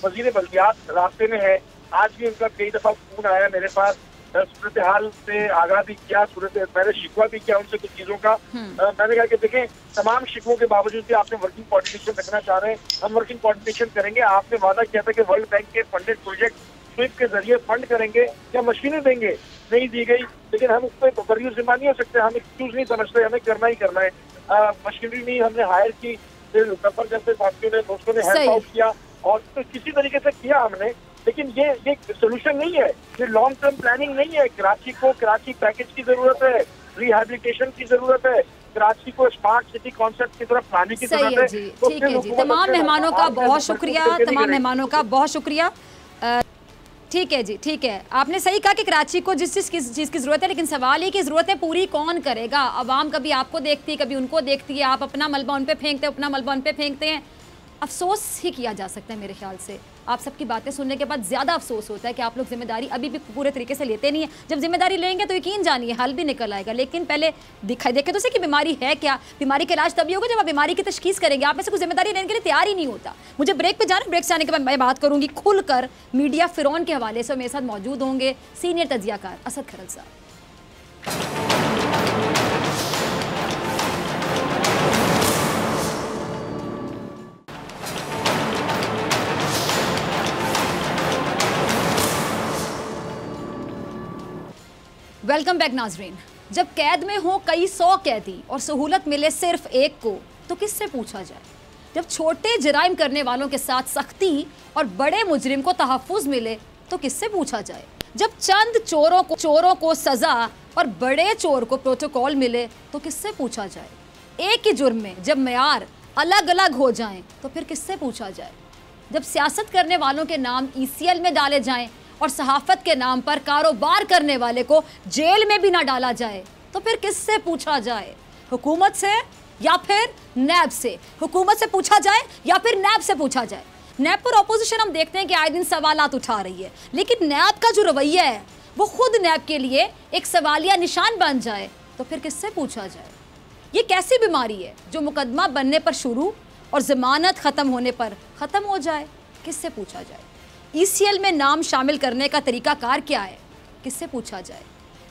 वजीर बल्दियात रास्ते में है। आज भी उनका कई दफा फोन आया मेरे पास, सूरत हाल से आगाह भी किया, मैंने शिकवा भी किया उनसे कुछ चीजों का। मैंने कहा कि देखें, तमाम शिकवों के बावजूद भी आपने वर्किंग कोऑर्डिनेशन रखना चाह रहे हैं, हम वर्किंग कोऑर्डिनेशन करेंगे। आपने वादा किया था कि वर्ल्ड बैंक के फंडेड प्रोजेक्ट स्विप के जरिए फंड करेंगे या मशीनें देंगे, नहीं दी गई। लेकिन हम उस पर बरियो जिम्मा नहीं हो सकते, हम एक्सक्यूज नहीं समझते, हमें करना ही करना है। मशीनरी नहीं हमने हायर की, जफर जैसे साथियों ने, दोस्तों ने हेल्प आउट किया और तो किसी तरीके से किया हमने। लेकिन ये सोल्यूशन नहीं है, ये लॉन्ग टर्म प्लानिंग नहीं है। कराची को कराची पैकेज की जरूरत है, रिहैबिलिटेशन की जरूरत है, कराची को स्मार्ट सिटी कॉन्सेप्ट की तरफ लाने की जरूरत है। ठीक है जी, तमाम मेहमानों का बहुत शुक्रिया, तमाम मेहमानों का बहुत शुक्रिया। ठीक है जी, ठीक है, आपने सही कहा कि कराची को जिस चीज़ की ज़रूरत है, लेकिन सवाल ये कि ज़रूरतें पूरी कौन करेगा? अवाम कभी आपको देखती है, कभी उनको देखती है, आप अपना मलबा उन पे फेंकते हैं, अपना मलबा उन पे फेंकते हैं। अफसोस ही किया जा सकता है मेरे ख्याल से। आप सबकी बातें सुनने के बाद ज़्यादा अफसोस होता है कि आप लोग जिम्मेदारी अभी भी पूरे तरीके से लेते नहीं है। जब जिम्मेदारी लेंगे तो यकीन जानिए हल भी निकल आएगा, लेकिन पहले दिखाई देखे तो सही कि बीमारी है क्या। बीमारी का इलाज तभी होगा जब आप बीमारी की तशखीस करेंगे। आप में से कुछ जिम्मेदारी लेने के लिए तैयार ही नहीं होता। मुझे ब्रेक पे जाना, ब्रेक से आने के बाद मैं बात करूँगी खुलकर मीडिया फिरौन के हवाले से। मेरे साथ मौजूद होंगे सीनियर तजियाकार असद खरल साहब। वेलकम बैक नाजरीन। जब कैद में हो कई 100 कैदी और सहूलत मिले सिर्फ एक को, तो किससे पूछा जाए? जब छोटे जराइम करने वालों के साथ सख्ती और बड़े मुजरिम को तहफ़्फ़ुज़ मिले, तो किससे पूछा जाए? जब चंद चोरों को सज़ा और बड़े चोर को प्रोटोकॉल मिले, तो किससे पूछा जाए? एक ही जुर्म में जब मेयार अलग अलग हो जाएं, तो फिर किससे पूछा जाए? जब सियासत करने वालों के नाम ECL में डाले जाएं और सहाफ़त के नाम पर कारोबार करने वाले को जेल में भी ना डाला जाए, तो फिर किससे पूछा जाए? हुकूमत से या फिर नैब से? हुकूमत से पूछा जाए या फिर नैब से पूछा जाए? नैब पर अपोजिशन हम देखते हैं कि आए दिन सवालात उठा रही है, लेकिन नैब का जो रवैया है वो खुद नैब के लिए एक सवालिया निशान बन जाए, तो फिर किससे पूछा जाए? ये कैसी बीमारी है जो मुकदमा बनने पर शुरू और जमानत ख़त्म होने पर ख़त्म हो जाए? किससे पूछा जाए? ECL में नाम शामिल करने का तरीकाकार क्या है? किससे पूछा जाए?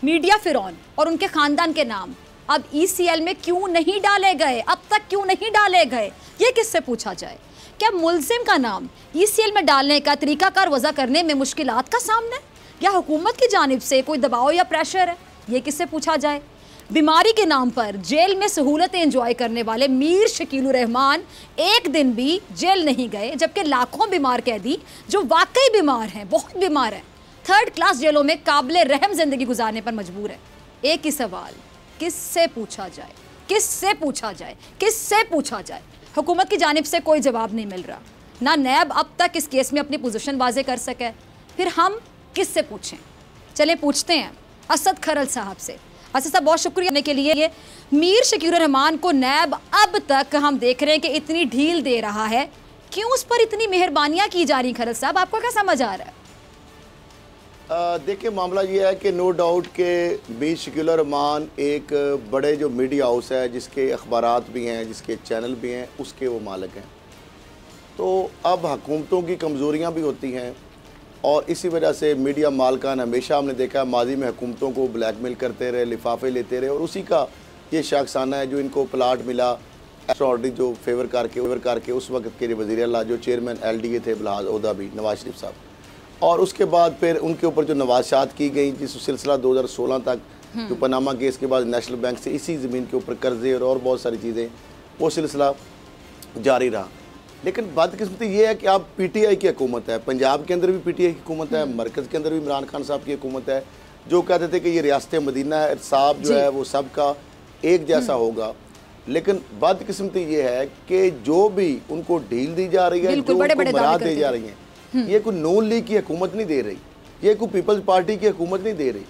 मीडिया फिरौन और उनके ख़ानदान के नाम अब ECL में क्यों नहीं डाले गए? अब तक क्यों नहीं डाले गए? ये किससे पूछा जाए? क्या मुल्जिम का नाम ECL में डालने का तरीकाकार वज़ा करने में मुश्किलात का सामना है, या हुकूमत की जानिब से कोई दबाव या प्रेशर है? ये किससे पूछा जाए? बीमारी के नाम पर जेल में सहूलतें एंजॉय करने वाले मीर शकीलुर रहमान एक दिन भी जेल नहीं गए, जबकि लाखों बीमार कैदी जो वाकई बीमार हैं, बहुत बीमार हैं, थर्ड क्लास जेलों में काबिल रहम जिंदगी गुजारने पर मजबूर है। एक ही सवाल, किससे पूछा जाए, किससे पूछा जाए, किससे पूछा जाए? हुकूमत की जानिब से कोई जवाब नहीं मिल रहा, ना नैब अब तक इस केस में अपनी पोजीशन वाजे कर सके, फिर हम किससे पूछें? चले पूछते हैं असद खरल साहब से। असद साहब, बहुत शुक्रिया करने के लिए। ये मीर शकीलुर रहमान को नैब अब तक हम देख रहे हैं कि इतनी ढील दे रहा है, क्यों उस पर इतनी मेहरबानियां की जा रही? खरल साहब, आपको क्या समझ आ रहा है? देखिए, मामला ये है कि नो डाउट के मीर शकीलुर रहमान एक बड़े जो मीडिया हाउस है, जिसके अखबारात भी हैं, जिसके चैनल भी हैं, उसके वो मालिक हैं। तो अब हुकूमतों की कमज़ोरियाँ भी होती हैं और इसी वजह से मीडिया मालकान हमेशा हमने देखा है माजी में हुकूमतों को ब्लैकमेल करते रहे, लिफाफे लेते रहे, और उसी का ये शख्साना है जो इनको प्लाट मिला एक्स्ट्राऑर्डिनरी जो फेवर करके उस वक्त के वज़ीर आला जो चेयरमैन LDA थे बिलाज ओहदा भी नवाज शरीफ साहब, और उसके बाद फिर उनके ऊपर जो नवाशात की गई, जिस सिलसिला 2016 तक जो पनामा केस के बाद नेशनल बैंक से इसी ज़मीन के ऊपर कर्जे और बहुत सारी चीज़ें, वो सिलसिला जारी रहा। लेकिन बदकिस्मती ये है कि अब PTI की हुकूमत है, पंजाब के अंदर भी PTI की हुकूमत है, मरकज़ के अंदर भी इमरान खान साहब की हुकूमत है, जो कहते थे कि ये रियासत मदीना है, साहब जो है वो सबका एक जैसा होगा। लेकिन बदकिस्मती ये है कि जो भी उनको ढील दी जा रही है, जो उनको मराद दी जा रही है, ये कोई नून लीग की हुकूमत नहीं दे रही, ये कोई पीपल्स पार्टी की हुकूमत नहीं दे रही,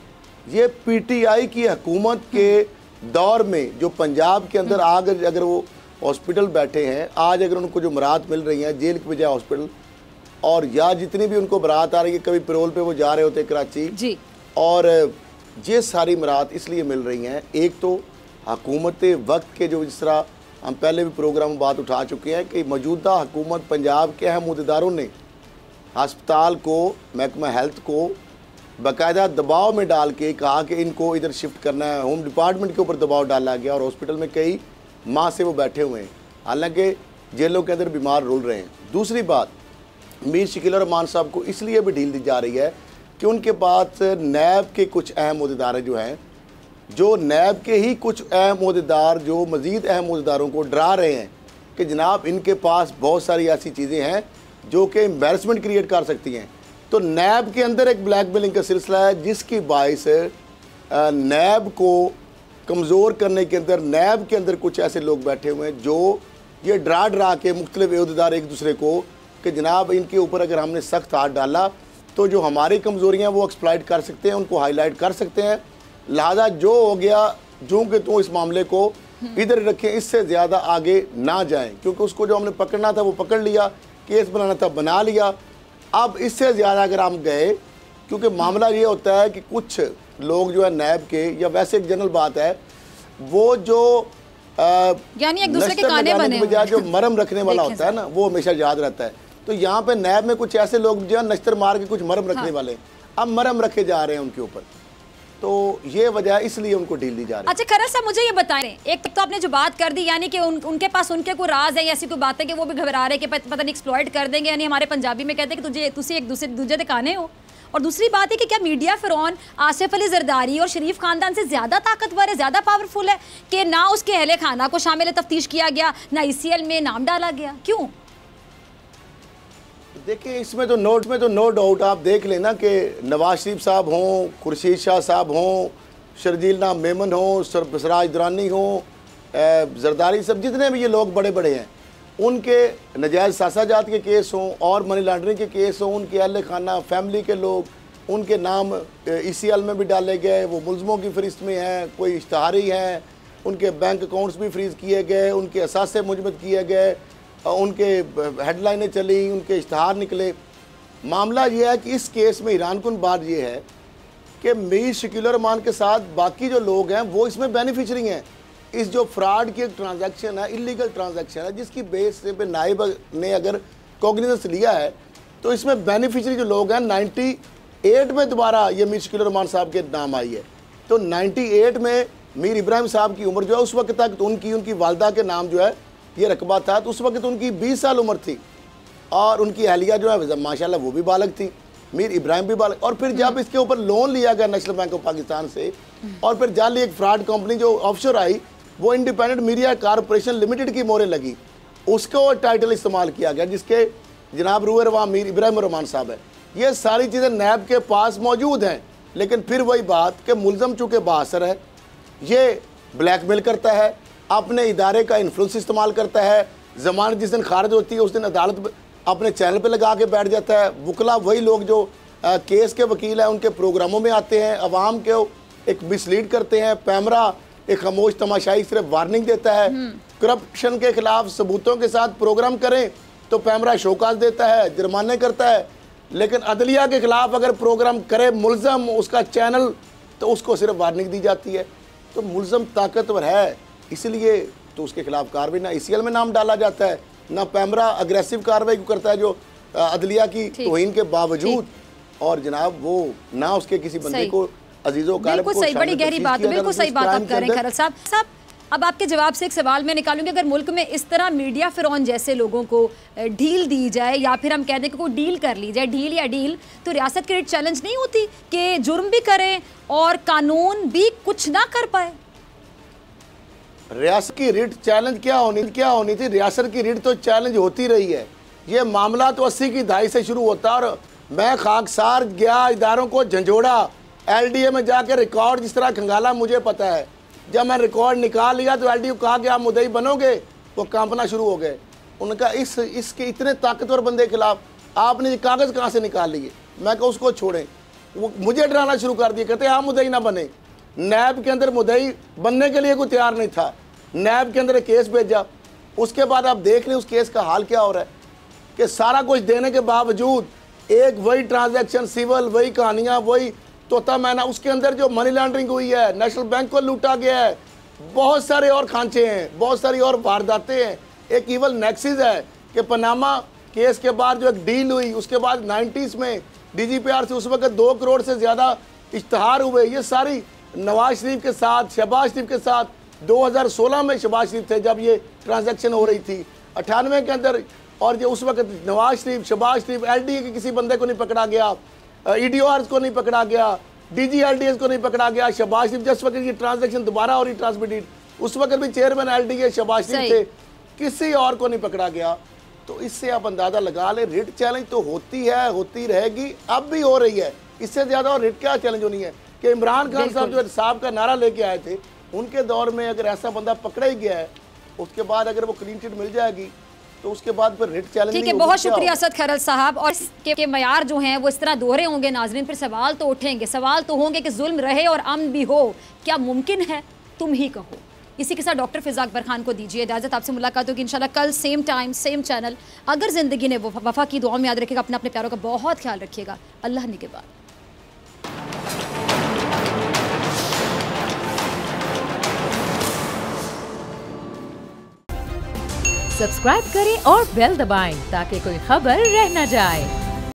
ये PTI की हुकूमत के दौर में जो पंजाब के अंदर अगर वो हॉस्पिटल बैठे हैं, आज अगर उनको जो मराहत मिल रही हैं जेल के बजाय हॉस्पिटल, और या जितनी भी उनको मराहत आ रही है, कभी पैरोल पे वो जा रहे होते कराची जी, और ये सारी मराहत इसलिए मिल रही हैं, एक तो हुकूमत वक्त के जो जिस तरह हम पहले भी प्रोग्राम में बात उठा चुके हैं कि मौजूदा हुकूमत पंजाब के अहम अहदेदारों ने हस्पताल को, महकमा हेल्थ को बाकायदा दबाव में डाल के कहा कि इनको इधर शिफ्ट करना है, होम डिपार्टमेंट के ऊपर दबाव डाला गया और हॉस्पिटल में कई माह से वो बैठे हुए हैं, हालांकि जेलों के अंदर बीमार रुल रहे हैं। दूसरी बात, मीर शकीलुर रहमान साहब को इसलिए भी ढील दी जा रही है कि उनके पास नैब के कुछ अहम अहदेदार जो हैं, जो नैब के ही कुछ अहम अहदेदार जो मज़ीद अहम अहदेदारों को डरा रहे हैं कि जनाब इनके पास बहुत सारी ऐसी चीज़ें हैं जो कि एम्बैरसमेंट क्रिएट कर सकती हैं। तो नैब के अंदर एक ब्लैकमेलिंग का सिलसिला है, जिसकी बाइस नैब को कमज़ोर करने के अंदर नैब के अंदर कुछ ऐसे लोग बैठे हुए हैं जो ये डरा के मुख्तलिफ अहदेदार एक दूसरे को कि जनाब इनके ऊपर अगर हमने सख्त हाथ डाला तो जो हमारी कमज़ोरियाँ वो एक्सप्लॉइट कर सकते हैं, उनको हाईलाइट कर सकते हैं, लिहाजा जो हो गया जो कि तू इस मामले को इधर रखें, इससे ज़्यादा आगे ना जाएं, क्योंकि उसको जो हमने पकड़ना था वो पकड़ लिया, केस बनाना था बना लिया, अब इससे ज़्यादा अगर हम गए, क्योंकि मामला ये होता है कि कुछ लोग जो है नैब के, या वैसे एक जनरल बात है, वो जो यानी एक दूसरे के काने बने बजाय जो मरम रखने वाला होता है ना, वो हमेशा याद रहता है। तो यहाँ पे नैब में कुछ ऐसे लोग जो है नश्तर मार के कुछ मरम रखने वाले, अब मरम रखे जा रहे हैं उनके ऊपर, तो ये वजह इसलिए उनको ढील दी जा रही है। अच्छा खरल साहब, मुझे ये बताएं, एक तो आपने जो बात कर दी यानी कि उनके पास उनके कोई राज है, ऐसी कोई बात है कि वो भी घबरा रहे कि पता नहीं एक्सप्लॉइट कर देंगे, यानी हमारे पंजाबी में कहते हैं कि तुझे एक दूसरे दिखाने हो। और दूसरी बात है कि क्या मीडिया फिरौन आसिफ अली जरदारी और शरीफ खानदान से ज़्यादा ताकतवर है, ज़्यादा पावरफुल है कि ना उसके अहले खाना को शामिल तफ्तीश किया गया, ना ICL में नाम डाला गया, क्यों? देखिए, इसमें तो नो डाउट आप देख लेना कि नवाज शरीफ साहब हों, खुर्शीद शाह साहब हों, शर्जील नाम मेमन हों, सरफराज दुरानी हों, जरदारी सब, जितने भी ये लोग बड़े बड़े हैं, उनके नजायज़ सासाजात के केस हों और मनी लॉन्ड्रिंग के केस हों, उनके अहल खाना फैमिली के लोग, उनके नाम ECL में भी डाले गए, वो मुल्ज़मों की फहरिस्त में हैं, कोई इश्तहारी हैं, उनके बैंक अकाउंट्स भी फ्रीज़ किए गए, उनके असासे मुजमद किए गए, उनके हेडलाइनें चली, उनके इश्तहार निकले। मामला ये है कि इस केस में हैरानकुन बात ये है कि मीर शकीलुर रहमान के साथ बाकी जो लोग हैं वो इसमें बेनिफिशरी हैं। इस जो फ्रॉड की एक ट्रांजैक्शन है, इलीगल ट्रांजैक्शन है, जिसकी बेस पे नायब ने अगर कॉग्निजेंस लिया है, तो इसमें बेनिफिशरी जो लोग हैं 98 में दोबारा ये मीर शकीलुर रहमान साहब के नाम आई है। तो 98 में मीर इब्राहिम साहब की उम्र जो है उस वक्त तक तो उनकी वालदा के नाम जो है ये रकबा था, तो उस वक्त उनकी 20 साल उम्र थी और उनकी अहलिया जो है माशाल्लाह वो भी बालग थी, मीर इब्राहिम भी बालग। और फिर जब इसके ऊपर लोन लिया गया नेशनल बैंक ऑफ पाकिस्तान से और फिर जाली एक फ्रॉड कंपनी जो ऑफशोर आई, वो इंडिपेंडेंट मीडिया कॉरपोरेशन लिमिटेड की मोहरें लगी, उसको टाइटल इस्तेमाल किया गया जिसके जनाब रूहर व मीर इब्राहिम रहमान साहब है। ये सारी चीज़ें नैब के पास मौजूद हैं, लेकिन फिर वही बात कि मुलजम चूँकि बासर है, ये ब्लैकमेल करता है, अपने इदारे का इन्फ्लुएंस इस्तेमाल करता है, ज़मानत जिस दिन खारिज होती है उस दिन अदालत अपने चैनल पे लगा के बैठ जाता है। वकला वही लोग जो केस के वकील हैं उनके प्रोग्रामों में आते हैं, अवाम के एक मिसलीड करते हैं। पैमरा एक खामोश तमाशाई सिर्फ वार्निंग देता है। करप्शन के खिलाफ सबूतों के साथ प्रोग्राम करें तो पैमरा शोकाज देता है, जुर्माने करता है, लेकिन अदलिया के खिलाफ अगर प्रोग्राम करे मुलजम उसका चैनल तो उसको सिर्फ वार्निंग दी जाती है। तो मुलजम ताकतवर है, इसलिए तो उसके खिलाफ कार्रवाई ना ICL में नाम डाला जाता है, ना पैमरा अग्रेसिव कार्रवाई करता है जो अदलिया की तौहीन के बावजूद, और जनाब वो ना उसके किसी बंदे को अजीजो कारब को सही, बड़ी गहरी बात, बिल्कुल सही बात आप कर रहे हैं खैरल साहब। अब आपके जवाब से एक सवाल मैं निकालूंगी, अगर मुल्क में इस तरह मीडिया फिरौन जैसे लोगों को ढील दी जाए या फिर हम कह दें कि कोई डील कर ली जाए, ढील या डील, तो रियासत की रिट चैलेंज नहीं होती कि जुर्म भी करें और कानून भी कुछ ना कर पाए? रियासत की रिट चैलेंज क्या होनी थी? रियासत की रिट तो चैलेंज होती रही है। ये मामला तो 80 की दहाई से शुरू होता, और मैं खाकसार गया, इदारों को झंझोड़ा, LDA में जाकर रिकॉर्ड जिस तरह खंगाला मुझे पता है। जब मैं रिकॉर्ड निकाल लिया तो LDA को कहा कि आप मुद्दई बनोगे, वो कांपना शुरू हो गए। उनका इसके इतने ताकतवर बंदे के खिलाफ आपने ये कागज़ कहाँ से निकाल लिए? मैं कहा उसको छोड़ें, वो मुझे डराना शुरू कर दिया, कहते आप मुद्दई ना बने। नैब के अंदर मुद्दई बनने के लिए कोई तैयार नहीं था, नैब के अंदर केस भेजा। उसके बाद आप देख लें उस केस का हाल क्या हो रहा है कि सारा कुछ देने के बावजूद एक वही ट्रांजैक्शन, सिविल वही कहानियाँ, वही तोता मैना, उसके अंदर जो मनी लॉन्ड्रिंग हुई है, नेशनल बैंक को लूटा गया है, बहुत सारे और खांचे हैं, बहुत सारी और वारदातें हैं। एक इवल नेक्सिस है कि पनामा केस के बाद जो एक डील हुई, उसके बाद 90s में DGPR से उस वक्त 2 करोड़ से ज़्यादा इश्तहार हुए। ये सारी नवाज शरीफ के साथ, शहबाज शरीफ के साथ 2016 में शहबाज शरीफ थे जब ये ट्रांजैक्शन हो रही थी, 98 के अंदर, और ये उस वक्त नवाज शरीफ, शहबाज शरीफ, LDA के किसी बंदे को नहीं पकड़ा गया, EDORs को नहीं पकड़ा गया, DGLDS को नहीं पकड़ा गया। शहबाज शरीफ जिस वक्त ये ट्रांजैक्शन दोबारा हो रही ट्रांसमिटेड, उस वक्त भी चेयरमैन LDA शहबाज शरीफ थे, किसी और को नहीं पकड़ा गया। तो इससे आप अंदाज़ा लगा ले, रिट चैलेंज तो होती है, होती रहेगी, अब भी हो रही है। इससे ज़्यादा और रिट क्या चैलेंज होनी है कि इमरान खान साहब जो साहब का नारा लेके आए थे, उनके दौर में अगर ऐसा बंदा पकड़ा ही गया है, उसके बाद अगर वो क्लीन चिट मिल जाएगी तो उसके बाद फिर रिट चैलेंज। ठीक है, बहुत शुक्रिया असद खैरल साहब। और इसके मयार जो हैं वो इस तरह दोहरे होंगे नाजरीन, फिर सवाल तो उठेंगे, सवाल तो होंगे कि जुल्म रहे और अमन भी हो, क्या मुमकिन है? तुम ही कहो। इसी के साथ डॉक्टर फिज़ा अकबर खान को दीजिए इजाज़त, आपसे मुलाकात होगी इंशाल्लाह कल सेम टाइम सेम चैनल। अगर ज़िंदगी ने वफा की दुआ में याद रखिएगा, अपने प्यारों का बहुत ख्याल रखिएगा। अल्लाह निगहबान। सब्सक्राइब करें और बेल दबाएं ताकि कोई खबर रह न जाए।